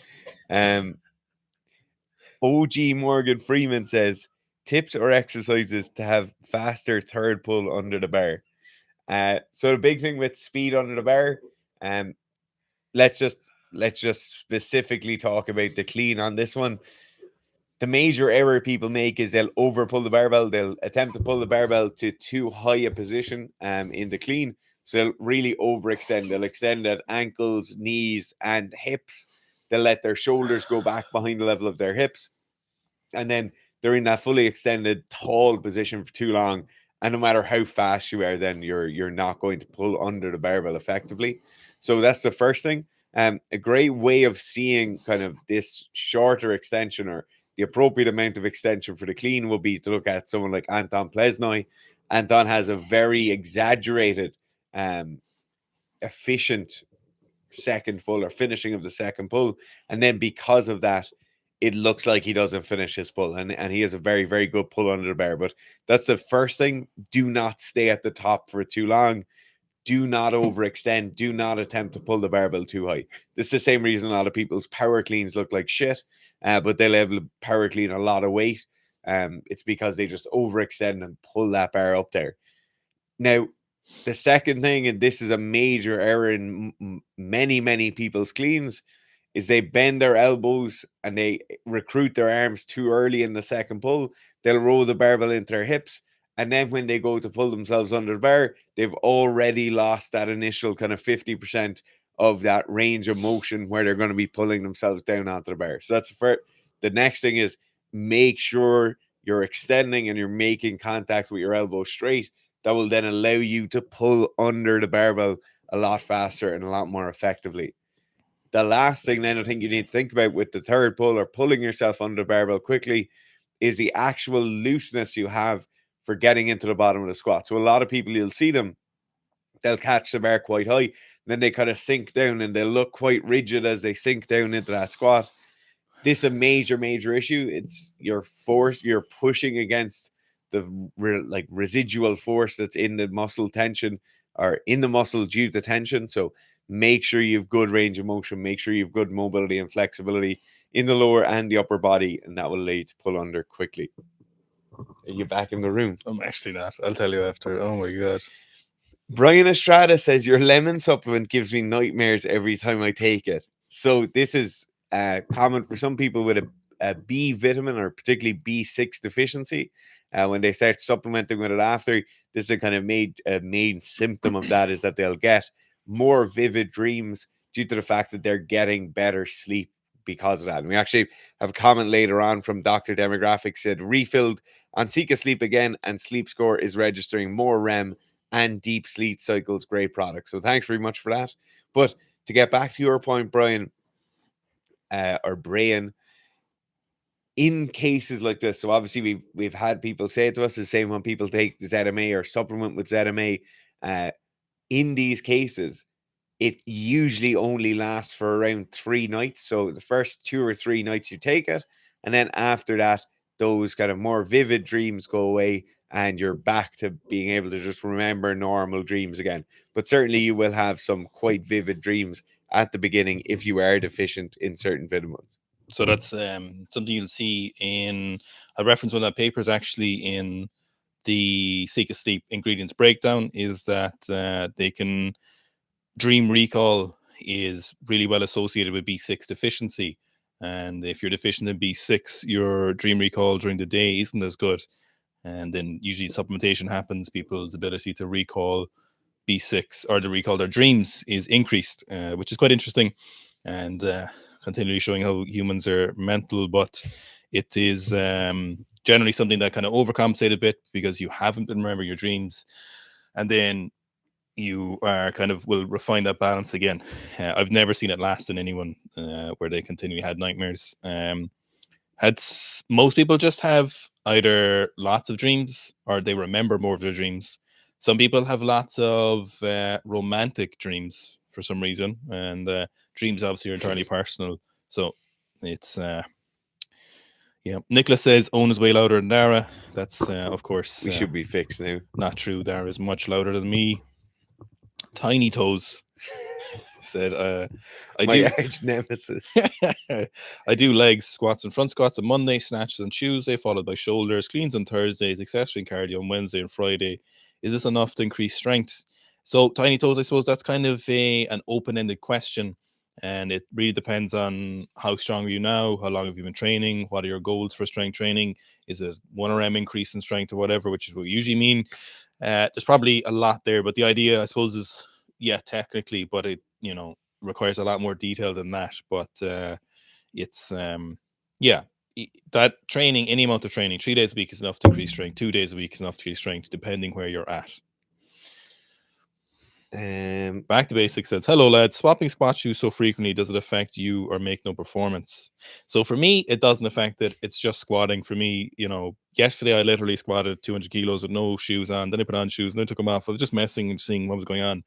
OG Morgan Freeman says, tips or exercises to have faster third pull under the bar. So the big thing with speed under the bar, let's just specifically talk about the clean on this one. The major error people make is they'll over pull the barbell. They'll attempt to pull the barbell to too high a position in the clean. So they'll really overextend. They'll extend at ankles, knees, and hips. They'll let their shoulders go back behind the level of their hips. And then they're in that fully extended tall position for too long. And no matter how fast you are, then you're not going to pull under the barbell effectively. So that's the first thing. A great way of seeing kind of this shorter extension or the appropriate amount of extension for the clean will be to look at someone like Anton Plesnoy. Anton has a very exaggerated, efficient second pull or finishing of the second pull. And then because of that, it looks like he doesn't finish his pull. And he has a very, very good pull under the bar. But that's the first thing. Do not stay at the top for too long. Do not overextend. Do not attempt to pull the barbell too high. This is the same reason a lot of people's power cleans look like shit, but they'll have power clean a lot of weight. It's because they just overextend and pull that bar up there. Now, the second thing, and this is a major error in many, many people's cleans, is they bend their elbows and they recruit their arms too early in the second pull. They'll roll the barbell into their hips. And then when they go to pull themselves under the bar, they've already lost that initial kind of 50% of that range of motion where they're going to be pulling themselves down onto the bar. So that's the first. The next thing is make sure you're extending and you're making contact with your elbow straight. That will then allow you to pull under the barbell a lot faster and a lot more effectively. The last thing then I think you need to think about with the third pull or pulling yourself under the barbell quickly is the actual looseness you have for getting into the bottom of the squat. So a lot of people, you'll see them, they'll catch the bar quite high, then they kind of sink down and they'll look quite rigid as they sink down into that squat. This is a major, major issue. It's you're pushing against the residual force that's in the muscle tension or in the muscle due to tension. So make sure you've good range of motion, make sure you've good mobility and flexibility in the lower and the upper body, and that will allow you to pull under quickly. Are you back in the room? I'm actually not. I'll tell you after. Oh my God. Brian Estrada says, your lemon supplement gives me nightmares every time I take it. So this is common for some people with a B vitamin or particularly B6 deficiency. When they start supplementing with it after, this is a kind of main symptom of that is that they'll get more vivid dreams due to the fact that they're getting better sleep because of that. And we actually have a comment later on from Dr. Demographics said, refilled on Seek a Sleep again, and Sleep Score is registering more REM and deep sleep cycles. Great product. So thanks very much for that. But to get back to your point, Brian, or Brian, in cases like this, so obviously we've had people say it to us the same when people take ZMA or supplement with ZMA. In these cases, it usually only lasts for around 3 nights. So the first 2 or 3 nights you take it, and then after that, those kind of more vivid dreams go away and you're back to being able to just remember normal dreams again. But certainly you will have some quite vivid dreams at the beginning if you are deficient in certain vitamins. So that's something you'll see in a reference one of that paper is actually in the Seek a Sleep ingredients breakdown, is that they can dream recall is really well associated with B6 deficiency. And if you're deficient in B6, your dream recall during the day isn't as good. And then usually supplementation happens, people's ability to recall B6 or to recall their dreams is increased, which is quite interesting. And continually showing how humans are mental, but it is generally something that kind of overcompensates a bit because you haven't been remembering your dreams. And then you are kind of will refine that balance again. I've never seen it last in anyone where they continually had nightmares. Most people just have either lots of dreams or they remember more of their dreams. Some people have lots of romantic dreams for some reason, and dreams obviously are entirely personal. So it's yeah. Nicholas says Owen is way louder than Dara. That's of course We should be fixed now. not true. Dara is much louder than me. Tiny Toes said, I My do arch nemesis. I do legs, squats and front squats on Monday, snatches on Tuesday, followed by shoulders, cleans on Thursdays, accessory and cardio on Wednesday and Friday. Is this enough to increase strength? So Tiny Toes, I suppose that's kind of an open-ended question. And it really depends on how strong are you now, how long have you been training, what are your goals for strength training, is it 1 RM increase in strength or whatever, which is what we usually mean. There's probably a lot there, but the idea, I suppose, is, yeah, technically, but it, requires a lot more detail than that. But it's yeah, that training, any amount of training, 3 days a week is enough to increase strength, 2 days a week is enough to increase strength, depending where you're at. Back to basics says, hello lads, swapping squat shoes so frequently, does it affect you or make no performance? So for me, it doesn't affect it. It's just squatting for me. Yesterday I literally squatted 200 kilos with no shoes on, then I put on shoes and then I took them off. I was just messing and seeing what was going on,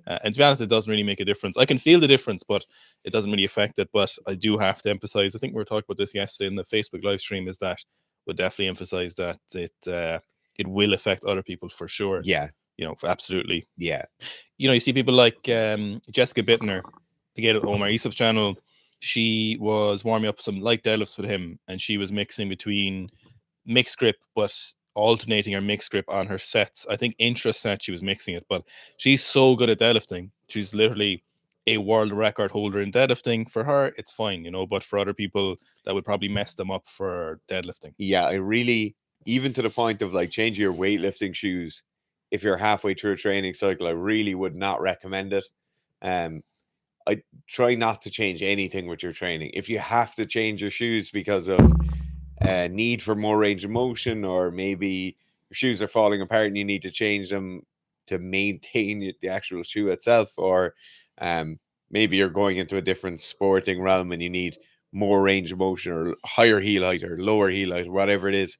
and to be honest, it doesn't really make a difference. I can feel the difference, but it doesn't really affect it. But I do have to emphasize, I think we were talking about this yesterday in the Facebook live stream, is that would definitely emphasize that it will affect other people for sure. Yeah. Absolutely. Yeah. You see people like Jessica Bittner, again, Omar Yusuf's channel. She was warming up some light deadlifts with him, and she was mixing between mixed grip, but alternating her mixed grip on her sets. I think intra set she was mixing it, but she's so good at deadlifting. She's literally a world record holder in deadlifting. For her, it's fine, but for other people, that would probably mess them up for deadlifting. Yeah, I really, even to the point of like changing your weightlifting shoes if you're halfway through a training cycle, I really would not recommend it. I try not to change anything with your training. If you have to change your shoes because of need for more range of motion, or maybe your shoes are falling apart and you need to change them to maintain the actual shoe itself, or maybe you're going into a different sporting realm and you need more range of motion or higher heel height or lower heel height, whatever it is.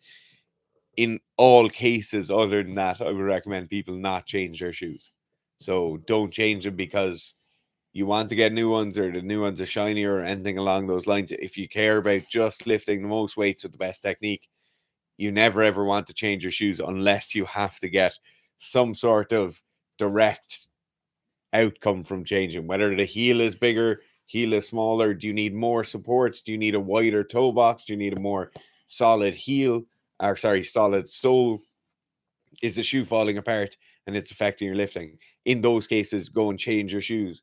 In all cases other than that, I would recommend people not change their shoes. So don't change them because you want to get new ones or the new ones are shinier or anything along those lines. If you care about just lifting the most weights with the best technique, you never ever want to change your shoes unless you have to get some sort of direct outcome from changing. Whether the heel is bigger, heel is smaller, do you need more support? Do you need a wider toe box? Do you need a more solid heel? Solid sole? Is the shoe falling apart and it's affecting your lifting? In those cases, go and change your shoes.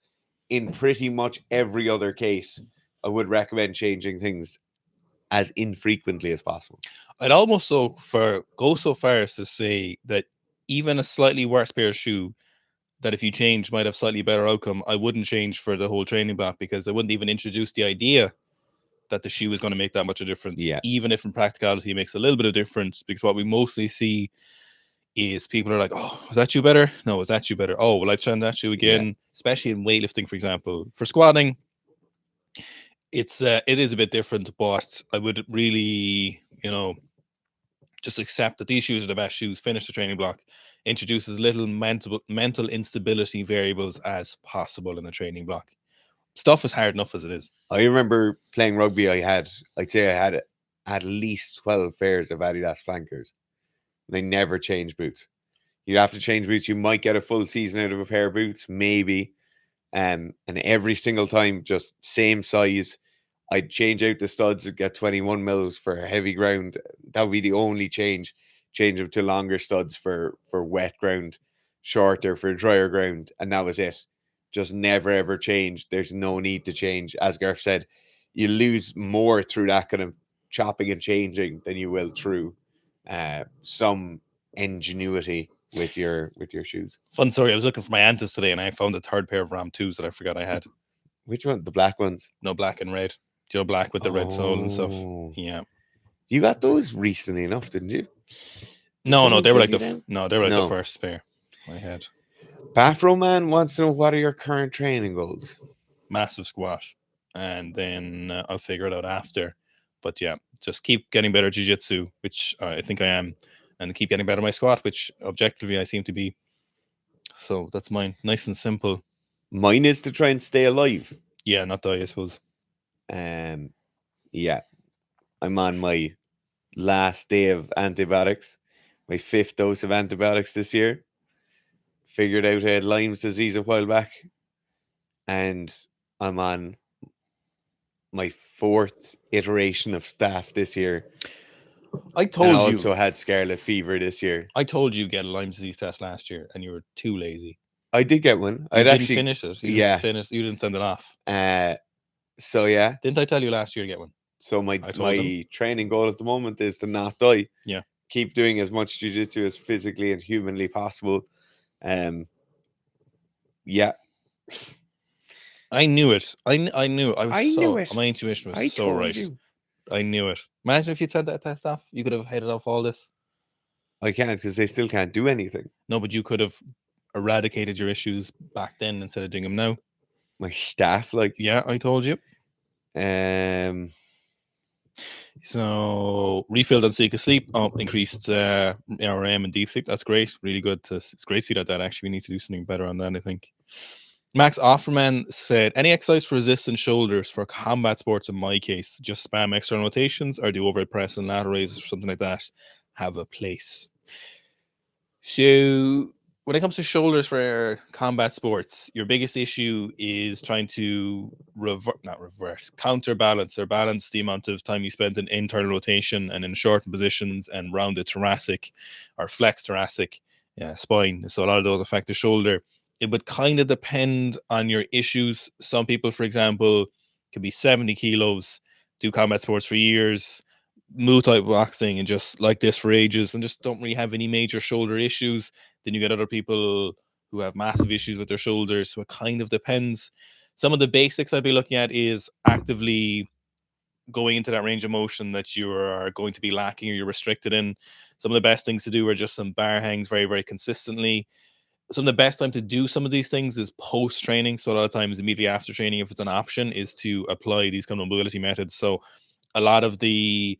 In pretty much every other case, I would recommend changing things as infrequently as possible. I'd almost go so far as to say that even a slightly worse pair of shoe, that if you change might have slightly better outcome, I wouldn't change for the whole training block, because I wouldn't even introduce the idea that the shoe is going to make that much of a difference. Yeah. Even if in practicality it makes a little bit of difference, because what we mostly see is people are like, oh, was that shoe better? No, was that shoe better? Oh, will I try that shoe again? Yeah. Especially in weightlifting, for example. For squatting, it is a bit different, but I would really, just accept that these shoes are the best shoes, finish the training block, introduce as little mental instability variables as possible in the training block. Stuff is hard enough as it is. I remember playing rugby, I'd say I had at least 12 pairs of Adidas flankers. They never change boots. You'd have to change boots. You might get a full season out of a pair of boots, maybe. And every single time, just same size. I'd change out the studs and get 21 mils for heavy ground. That would be the only change. Change them to longer studs for wet ground, shorter for drier ground. And that was it. Just never, ever change. There's no need to change. As Garth said, you lose more through that kind of chopping and changing than you will through some ingenuity with your shoes. Fun story. I was looking for my Antis today and I found a third pair of Ram 2s that I forgot I had. Which one? The black ones? No, black and red. Black with the red sole and stuff. Yeah. You got those recently enough, didn't you? No, they were like the first pair I had. Bathroom Man wants to know, what are your current training goals? Massive squat, and then I'll figure it out after. But yeah, just keep getting better jiu-jitsu, which I think I am, and keep getting better at my squat, which objectively I seem to be. So that's mine. Nice and simple. Mine is to try and stay alive. Yeah, not die, I suppose. Yeah. I'm on my last day of antibiotics, my 5th dose of antibiotics this year. Figured out I had Lyme's disease a while back, and I'm on my 4th iteration of staph this year. I told you. Also had scarlet fever this year. I told you get a Lyme disease test last year, and you were too lazy. I did get one. You I'd didn't actually finish it. You yeah. didn't finish. You didn't send it off. So yeah. Didn't I tell you last year to get one? So I told him. my training goal at the moment is to not die. Yeah. Keep doing as much jiu-jitsu as physically and humanly possible. Yeah. I knew it. I knew. I knew it. My intuition was I so told right. you. I knew it. Imagine if you'd sent that test off. You could have headed off all this. I can't because they still can't do anything. No, but you could have eradicated your issues back then instead of doing them now. My staff, like, Yeah, I told you. So refilled on Seek of Sleep. Oh, increased REM and deep sleep. That's great. Really good. It's great to see that. Actually, we need to do something better on that, I think. Max Offerman said, any exercise for resistance shoulders for combat sports in my case, just spam external rotations or do overhead press and lateral raises or something like that have a place? So when it comes to shoulders for combat sports, your biggest issue is trying to counterbalance or balance the amount of time you spend in internal rotation and in shortened positions and rounded thoracic or flexed thoracic spine. So a lot of those affect the shoulder. It would kind of depend on your issues. Some people, for example, could be 70 kilos, do combat sports for years, Muay Thai boxing and just like this for ages and just don't really have any major shoulder issues. Then you get other people who have massive issues with their shoulders. So it kind of depends. Some of the basics I'd be looking at is actively going into that range of motion that you are going to be lacking or you're restricted in. Some of the best things to do are just some bar hangs very, very consistently. Some of the best time to do some of these things is post training. So a lot of times immediately after training, if it's an option, is to apply these kind of mobility methods. So a lot of the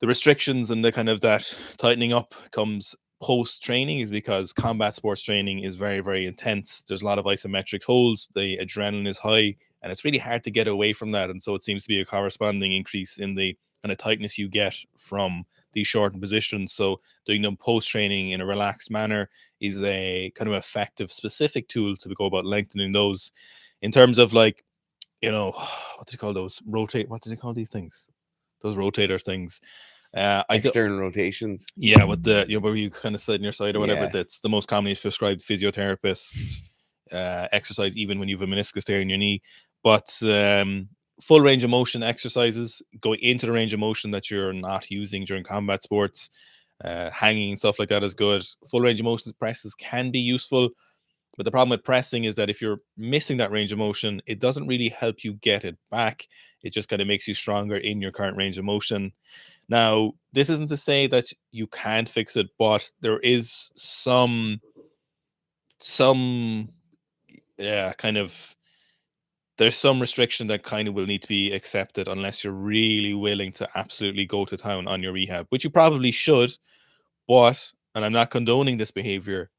restrictions and the kind of that tightening up comes post training is because combat sports training is very, very intense. There's a lot of isometric holds. The adrenaline is high and it's really hard to get away from that. And so it seems to be a corresponding increase in the kind of tightness you get from these shortened positions. So doing them post training in a relaxed manner is a kind of effective, specific tool to go about lengthening those. In terms of like, you know, what do you call those? What do they call these things? Those rotator things. External rotations. Yeah, with the where you kind of sit on your side or whatever. Yeah. That's the most commonly prescribed physiotherapist exercise, even when you have a meniscus tear in your knee. But full range of motion exercises, going into the range of motion that you're not using during combat sports, hanging and stuff like that is good. Full range of motion presses can be useful. But the problem with pressing is that if you're missing that range of motion, it doesn't really help you get it back. It just kind of makes you stronger in your current range of motion. Now, this isn't to say that you can't fix it, but there is some kind of there's some restriction that kind of will need to be accepted unless you're really willing to absolutely go to town on your rehab, which you probably should. But, and I'm not condoning this behavior,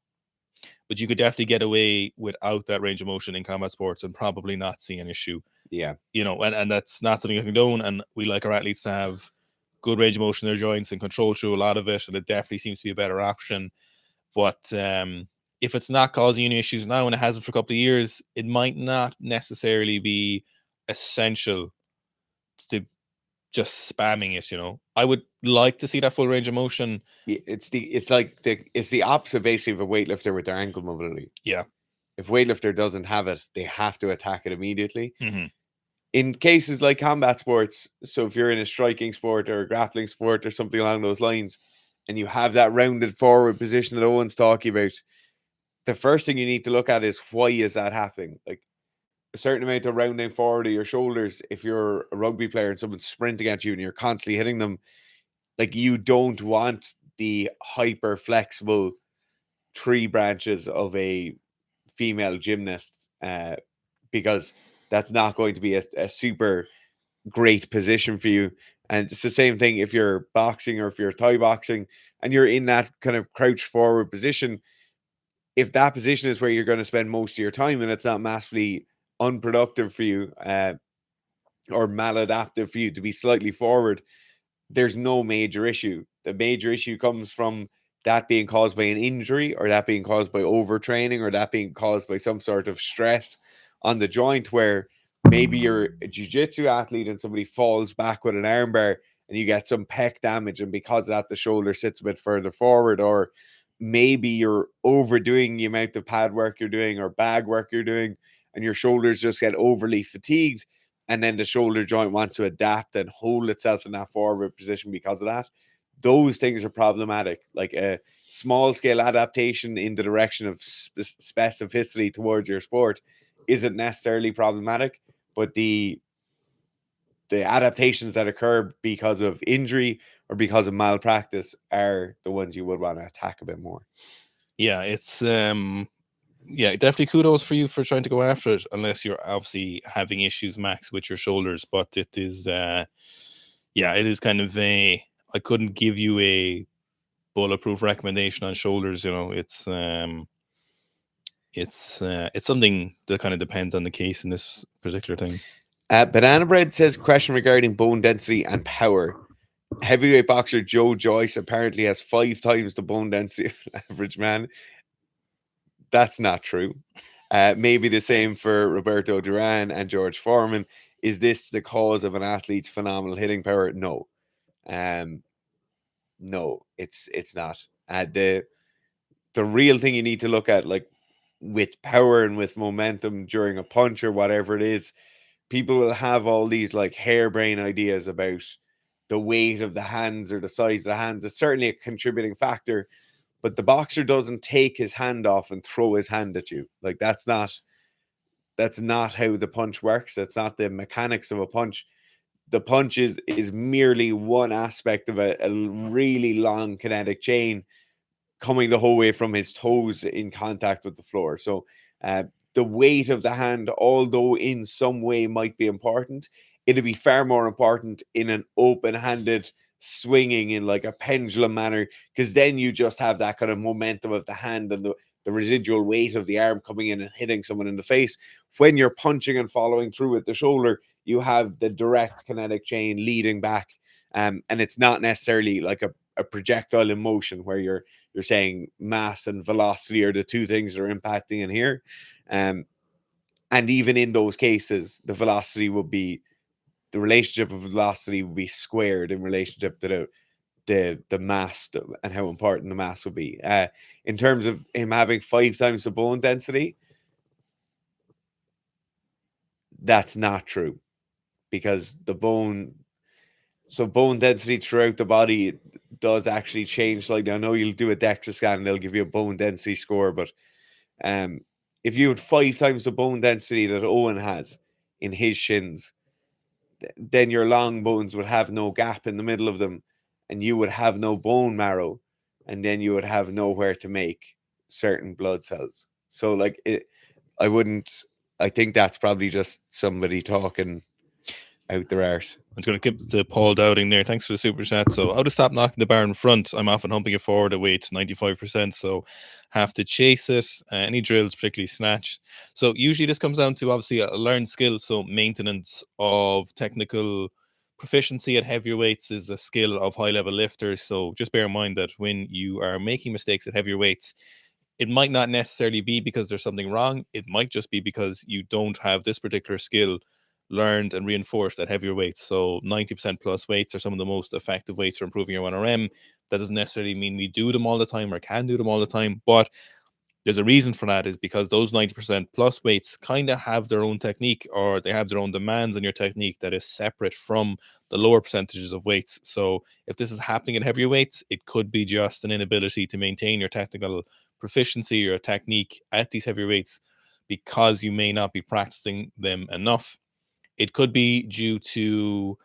but you could definitely get away without that range of motion in combat sports and probably not see an issue. Yeah. And that's not something I condone. And we like our athletes to have good range of motion in their joints and control through a lot of it. And it definitely seems to be a better option. But if it's not causing any issues now and it hasn't for a couple of years, it might not necessarily be essential to just spamming it. I would like to see that full range of motion. It's the opposite basically of a weightlifter with their ankle mobility. Yeah. If weightlifter doesn't have it, they have to attack it immediately. Mm-hmm. In cases like combat sports, so if you're in a striking sport or a grappling sport or something along those lines, and you have that rounded forward position that Owen's talking about, the first thing you need to look at is why is that happening? Like a certain amount of rounding forward of your shoulders, if you're a rugby player and someone's sprinting at you and you're constantly hitting them, like you don't want the hyper flexible tree branches of a female gymnast because that's not going to be a super great position for you. And it's the same thing if you're boxing or if you're Thai boxing and you're in that kind of crouched forward position. If that position is where you're going to spend most of your time and it's not massively unproductive for you or maladaptive for you to be slightly forward, there's no major issue. The major issue comes from that being caused by an injury or that being caused by overtraining or that being caused by some sort of stress on the joint where maybe you're a jiu-jitsu athlete and somebody falls back with an armbar and you get some pec damage and because of that the shoulder sits a bit further forward, or maybe you're overdoing the amount of pad work you're doing or bag work you're doing, and your shoulders just get overly fatigued, and then the shoulder joint wants to adapt and hold itself in that forward position because of that. Those things are problematic. Like a small scale adaptation in the direction of specificity towards your sport isn't necessarily problematic, but the adaptations that occur because of injury or because of malpractice are the ones you would want to attack a bit more. Yeah, it's definitely kudos for you for trying to go after it, unless you're obviously having issues, Max, with your shoulders. But it is it is kind of I couldn't give you a bulletproof recommendation on shoulders. It's something that kind of depends on the case in this particular thing. Banana Bread says, question regarding bone density and power. Heavyweight boxer Joe Joyce apparently has 5 times the bone density of an average man. That's not true. Maybe the same for Roberto Duran and George Foreman. Is this the cause of an athlete's phenomenal hitting power? No. No, it's not. The real thing you need to look at, like with power and with momentum during a punch or whatever it is, people will have all these like harebrained ideas about the weight of the hands or the size of the hands. It's certainly a contributing factor, but the boxer doesn't take his hand off and throw his hand at you. Like that's not how the punch works. That's not the mechanics of a punch. The punch is merely one aspect of a really long kinetic chain coming the whole way from his toes in contact with the floor. So the weight of the hand, although in some way might be important, it'd be far more important in an open-handed swinging in like a pendulum manner, because then you just have that kind of momentum of the hand and the residual weight of the arm coming in and hitting someone in the face. When you're punching and following through with the shoulder, you have the direct kinetic chain leading back. And it's not necessarily like a projectile in motion where you're saying mass and velocity are the two things that are impacting in here. And even in those cases, the relationship of velocity would be squared in relationship to the mass and how important the mass would be. In terms of him having 5 times the bone density, that's not true, because bone density throughout the body does actually change. Like I know you'll do a DEXA scan and they'll give you a bone density score, but if you had 5 times the bone density that Owen has in his shins, then your long bones would have no gap in the middle of them, and you would have no bone marrow, and then you would have nowhere to make certain blood cells. So like I think that's probably just somebody talking out their arse. I'm going to keep to Paul Dowding there. Thanks for the super chat. So, how to stop knocking the bar in front? I'm often humping it forward at weights 95%, so have to chase it. Any drills, particularly snatch. So, usually this comes down to obviously a learned skill. So, maintenance of technical proficiency at heavier weights is a skill of high level lifters. So, just bear in mind that when you are making mistakes at heavier weights, it might not necessarily be because there's something wrong. It might just be because you don't have this particular skill learned and reinforced at heavier weights. So 90% plus weights are some of the most effective weights for improving your 1RM. That doesn't necessarily mean we do them all the time or can do them all the time, but there's a reason for that, is because those 90% plus weights kind of have their own technique, or they have their own demands on your technique that is separate from the lower percentages of weights. So if this is happening at heavier weights, it could be just an inability to maintain your technical proficiency or technique at these heavier weights because you may not be practicing them enough. It could be due to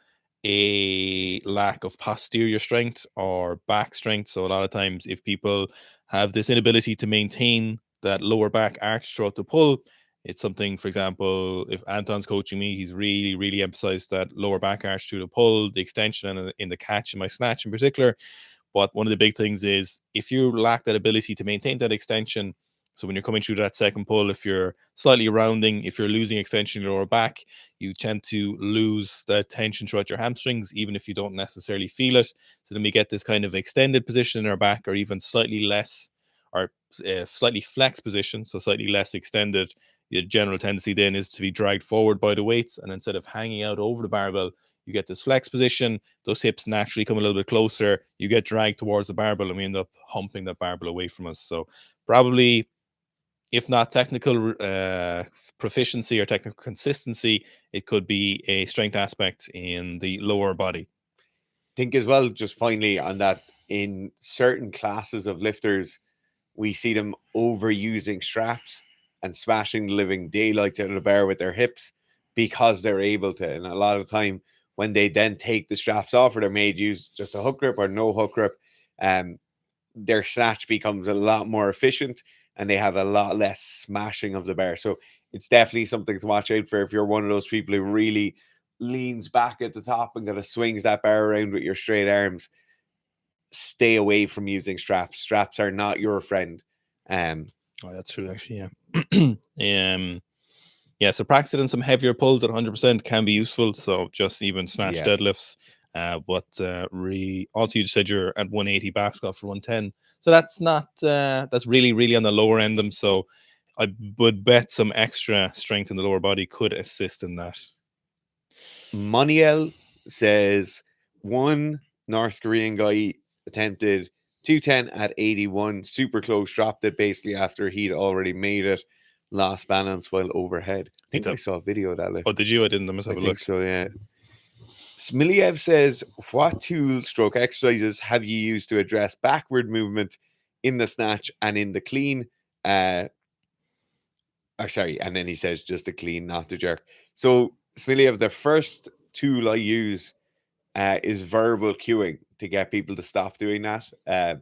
a lack of posterior strength or back strength. So a lot of times if people have this inability to maintain that lower back arch throughout the pull, it's something, for example, if Anton's coaching me, he's really, really emphasized that lower back arch through the pull, the extension, and in the catch, in my snatch in particular. But one of the big things is if you lack that ability to maintain that extension, so when you're coming through that second pull, if you're slightly rounding, if you're losing extension in your lower back, you tend to lose the tension throughout your hamstrings, even if you don't necessarily feel it. So then we get this kind of extended position in our back, or even slightly less, or slightly flexed position, so slightly less extended. The general tendency then is to be dragged forward by the weights, and instead of hanging out over the barbell, you get this flex position, those hips naturally come a little bit closer, you get dragged towards the barbell, and we end up humping that barbell away from us. So probably, if not technical proficiency or technical consistency, it could be a strength aspect in the lower body. Think as well, just finally on that, in certain classes of lifters, we see them overusing straps and smashing the living daylights out of the bar with their hips because they're able to. And a lot of the time, when they then take the straps off, or they're made use just a hook grip or no hook grip, their snatch becomes a lot more efficient and they have a lot less smashing of the bar. So it's definitely something to watch out for if you're one of those people who really leans back at the top and kind of swings that bar around with your straight arms. Stay away from using straps. Straps are not your friend. Oh, that's true, actually. Yeah. Yeah, so practicing some heavier pulls at 100% can be useful. So just even snatch deadlifts. But also you said you're at 180 back squat for 110. So that's not that's really on the lower end them. So I would bet some extra strength in the lower body could assist in that. Moniel says one North Korean guy attempted 210 at 81, super close, dropped it basically after he'd already made it, lost balance while overhead. I think I saw a video of that lift. Oh, did you? I didn't. I must have a look. So, yeah. Smiliev says, what tools stroke exercises have you used to address backward movement in the snatch and in the clean? And then he says just the clean, not the jerk. So Smiliev, the first tool I use is verbal cueing to get people to stop doing that. A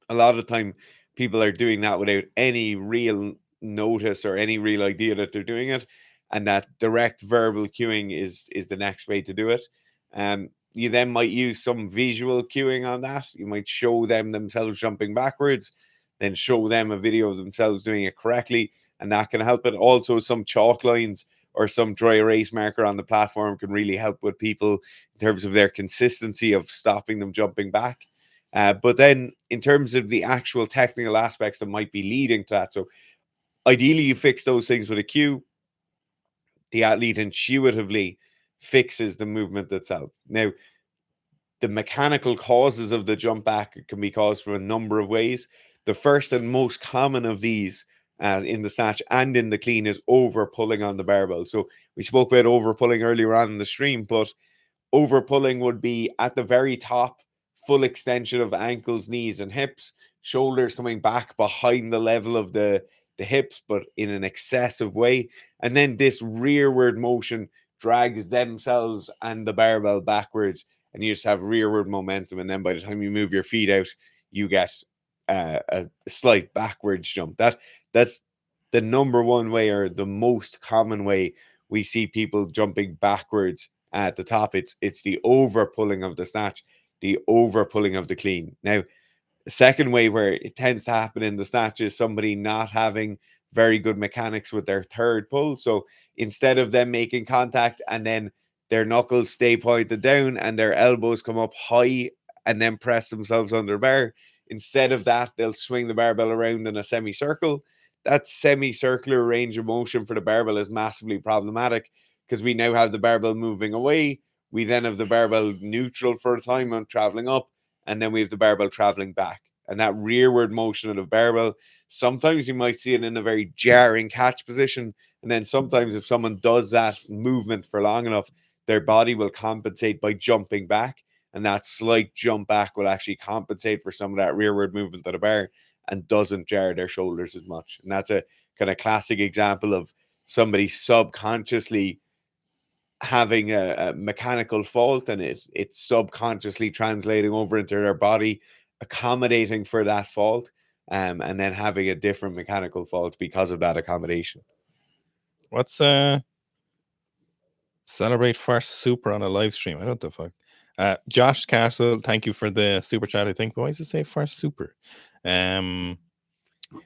lot of the time, people are doing that without any real notice or any real idea that they're doing it, and that direct verbal cueing is the next way to do it. You then might use some visual cueing on that. You might show them themselves jumping backwards, then show them a video of themselves doing it correctly, and that can help it. Also, some chalk lines or some dry erase marker on the platform can really help with people in terms of their consistency of stopping them jumping back. But then in terms of the actual technical aspects that might be leading to that, so ideally you fix those things with a cue. The athlete intuitively fixes the movement itself. Now, the mechanical causes of the jump back can be caused from a number of ways. The first and most common of these in the snatch and in the clean is over pulling on the barbell. So we spoke about over pulling earlier on in the stream, but over pulling would be at the very top, full extension of ankles, knees, and hips, shoulders coming back behind the level of the hips, but in an excessive way. And then this rearward motion drags themselves and the barbell backwards, and you just have rearward momentum. And then by the time you move your feet out, you get a slight backwards jump. That's the number one way, or the most common way we see people jumping backwards at the top. It's the over pulling of the snatch, the over pulling of the clean. Now, the second way where it tends to happen in the snatch is somebody not having very good mechanics with their third pull. So instead of them making contact and then their knuckles stay pointed down and their elbows come up high and then press themselves under bar, instead of that, they'll swing the barbell around in a semicircle. That semicircular range of motion for the barbell is massively problematic because we now have the barbell moving away. We then have the barbell neutral for a time and traveling up, and then we have the barbell traveling back. And that rearward motion of the barbell, sometimes you might see it in a very jarring catch position. And then sometimes if someone does that movement for long enough, their body will compensate by jumping back. And that slight jump back will actually compensate for some of that rearward movement of the bar and doesn't jar their shoulders as much. And that's a kind of classic example of somebody subconsciously having a mechanical fault, and it's subconsciously translating over into their body, accommodating for that fault, and then having a different mechanical fault because of that accommodation. What's celebrate first super on a live stream? I don't know the fuck. Josh Castle, thank you for the super chat. I think, why does it say first super?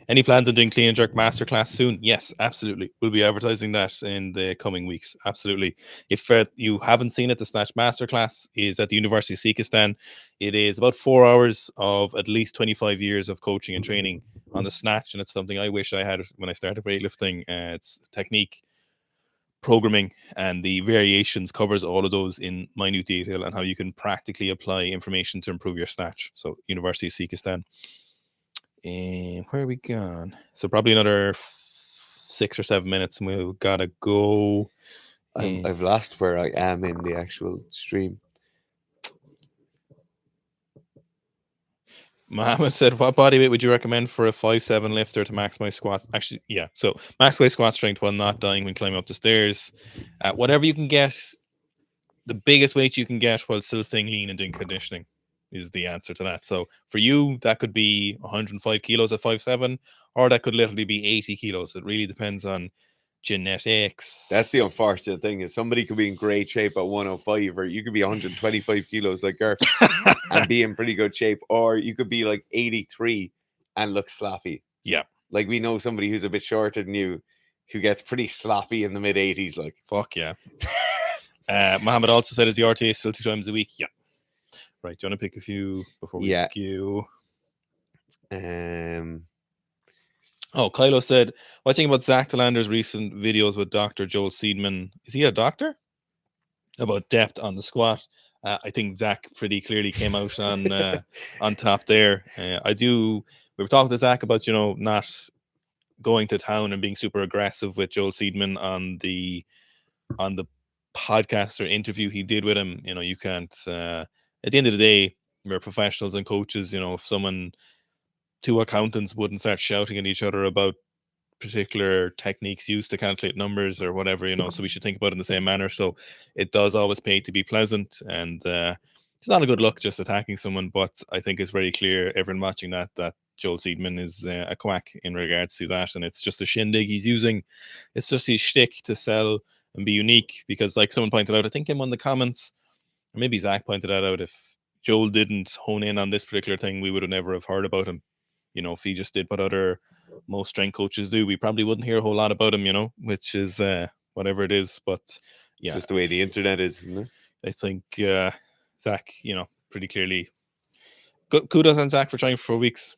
Any plans on doing clean and jerk masterclass soon? Yes, absolutely. We'll be advertising that in the coming weeks. Absolutely. If you haven't seen it, the Snatch masterclass is at the University of Sikistan. It is about 4 hours of at least 25 years of coaching and training on the Snatch, and it's something I wish I had when I started weightlifting. It's technique, programming and the variations, covers all of those in minute detail, and how you can practically apply information to improve your snatch. So University of Sikistan. Where are we gone? So probably another 6 or 7 minutes and we've gotta go. I've lost where I am in the actual stream. Mohammed said, what body weight would you recommend for a 5'7" lifter to maximize squat? Actually, yeah. So maximize squat strength while not dying when climbing up the stairs. Whatever you can get, the biggest weight you can get while still staying lean and doing conditioning is the answer to that. So for you, that could be 105 kilos at 5'7", or that could literally be 80 kilos. It really depends on genetics. That's the unfortunate thing, is somebody could be in great shape at 105, or you could be 125 kilos like Garth and be in pretty good shape, or you could be like 83 and look sloppy. Yeah. Like we know somebody who's a bit shorter than you who gets pretty sloppy in the mid 80s. Like, fuck yeah. Mohammed also said, is the RTA still 2 times a week? Yeah. Right. Do you want to pick a few before we go? Oh, Kylo said, what do you think about Zach Delander's recent videos with Dr. Joel Seedman? Is he a doctor? About depth on the squat. I think Zach pretty clearly came out on top there. We were talking to Zach about, not going to town and being super aggressive with Joel Seedman on the podcast or interview he did with him. You can't, at the end of the day, we're professionals and coaches. If two accountants wouldn't start shouting at each other about particular techniques used to calculate numbers or whatever, so we should think about it in the same manner. So it does always pay to be pleasant, and it's not a good look just attacking someone, but I think it's very clear, everyone watching that Joel Seedman is a quack in regards to that, and it's just a shindig he's using. It's just his shtick to sell and be unique, because like someone pointed out, I think in one of the comments, or maybe Zach pointed that out, if Joel didn't hone in on this particular thing, we would have never have heard about him. If he just did what most strength coaches do, we probably wouldn't hear a whole lot about him, which is whatever it is. But yeah, it's just the way the internet is, isn't it? I think Zach, pretty clearly, kudos on Zach for trying for 4 weeks.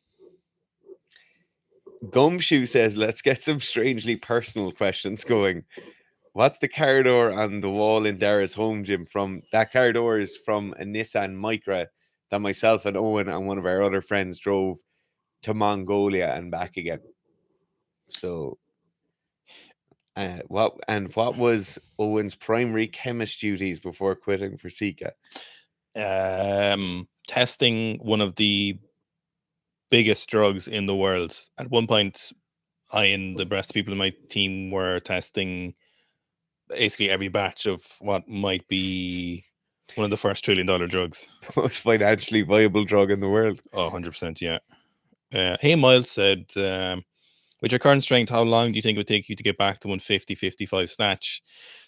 Gumshoe says, let's get some strangely personal questions going. What's the corridor on the wall in Dara's home gym from? That corridor is from a Nissan Micra that myself and Owen and one of our other friends drove to Mongolia and back again. So, what was Owen's primary chemist duties before quitting for Sika? Testing one of the biggest drugs in the world. At one point, I and the rest of the people in my team were testing basically every batch of what might be one of the first $1 trillion drugs. The most financially viable drug in the world. Oh, 100%, yeah. Hey, Miles said, with your current strength, how long do you think it would take you to get back to 150, 55 snatch?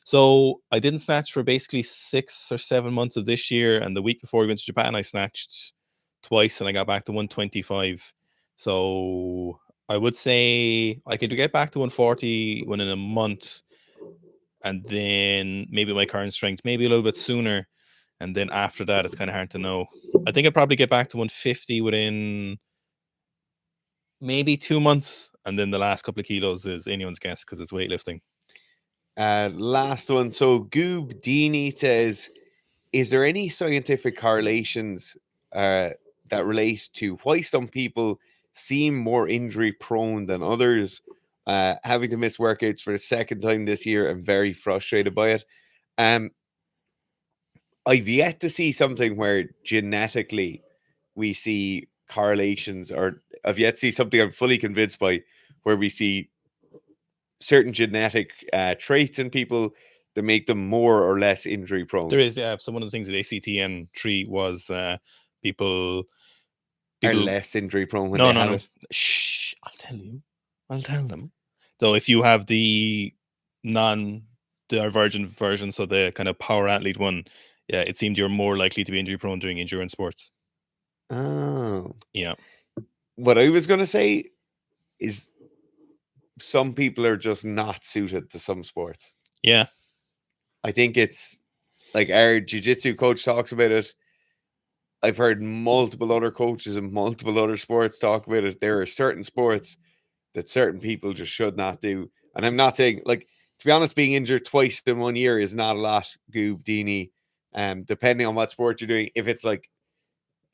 So I didn't snatch for basically 6 or 7 months of this year. And the week before we went to Japan, I snatched twice and I got back to 125. So I would say I could get back to 140 within a month. And then maybe my current strength, maybe a little bit sooner. And then after that, it's kind of hard to know. I think I'd probably get back to 150 within maybe 2 months, and then the last couple of kilos is anyone's guess because it's weightlifting. Last one. So Goob Dini says, is there any scientific correlations that relate to why some people seem more injury prone than others? Having to miss workouts for the second time this year, I'm very frustrated by it. I've yet to see something where genetically we see correlations, or I've yet to see something I'm fully convinced by where we see certain genetic traits in people that make them more or less injury prone. There is, yeah. So one of the things that ACTN3 was people are less injury prone when they have it. Shh, I'll tell them. So if you have the non-divergent version, so the kind of power athlete one, yeah, it seemed you're more likely to be injury prone doing endurance sports. Oh. Yeah. What I was going to say is some people are just not suited to some sports. Yeah. I think it's like our jiu-jitsu coach talks about it. I've heard multiple other coaches in multiple other sports talk about it. There are certain sports that certain people just should not do. And I'm not saying, like, to be honest, being injured twice in 1 year is not a lot, Goob, Dini. Depending on what sport you're doing, if it's like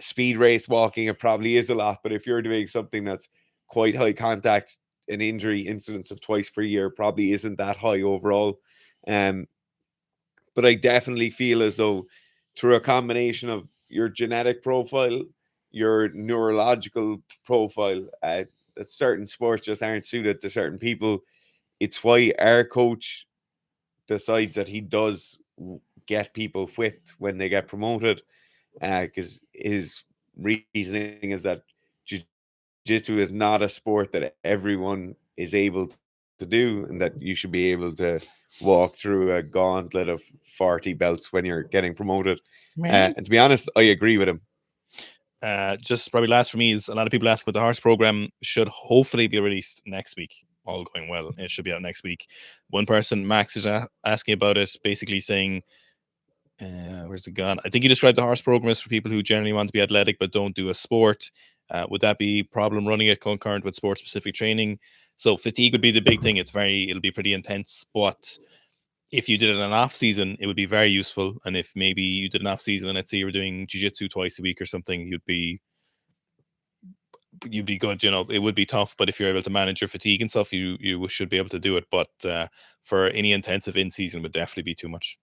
speed race walking, it probably is a lot. But if you're doing something that's quite high contact, an injury incidence of twice per year probably isn't that high overall. But I definitely feel as though through a combination of your genetic profile, your neurological profile, that certain sports just aren't suited to certain people. It's why our coach decides that he does get people whipped when they get promoted, because his reasoning is that jiu-jitsu is not a sport that everyone is able to do, and that you should be able to walk through a gauntlet of 40 belts when you're getting promoted. And to be honest, I agree with him. Just probably last for me is a lot of people ask about the horse program should hopefully be released next week. All going well, it should be out next week. One person, Max, is asking about it, basically saying, where's it gone? I think you described the horse program as for people who generally want to be athletic but don't do a sport. Would that be a problem running it concurrent with sport specific training? So fatigue would be the big thing. It'll be pretty intense, but if you did it in an off season, it would be very useful. And if maybe you did an off season and let's say you were doing jiu-jitsu twice a week or something, you'd be good. It would be tough, but if you're able to manage your fatigue and stuff, you should be able to do it. But for any intensive in season would definitely be too much.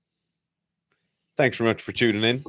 Thanks very much for tuning in.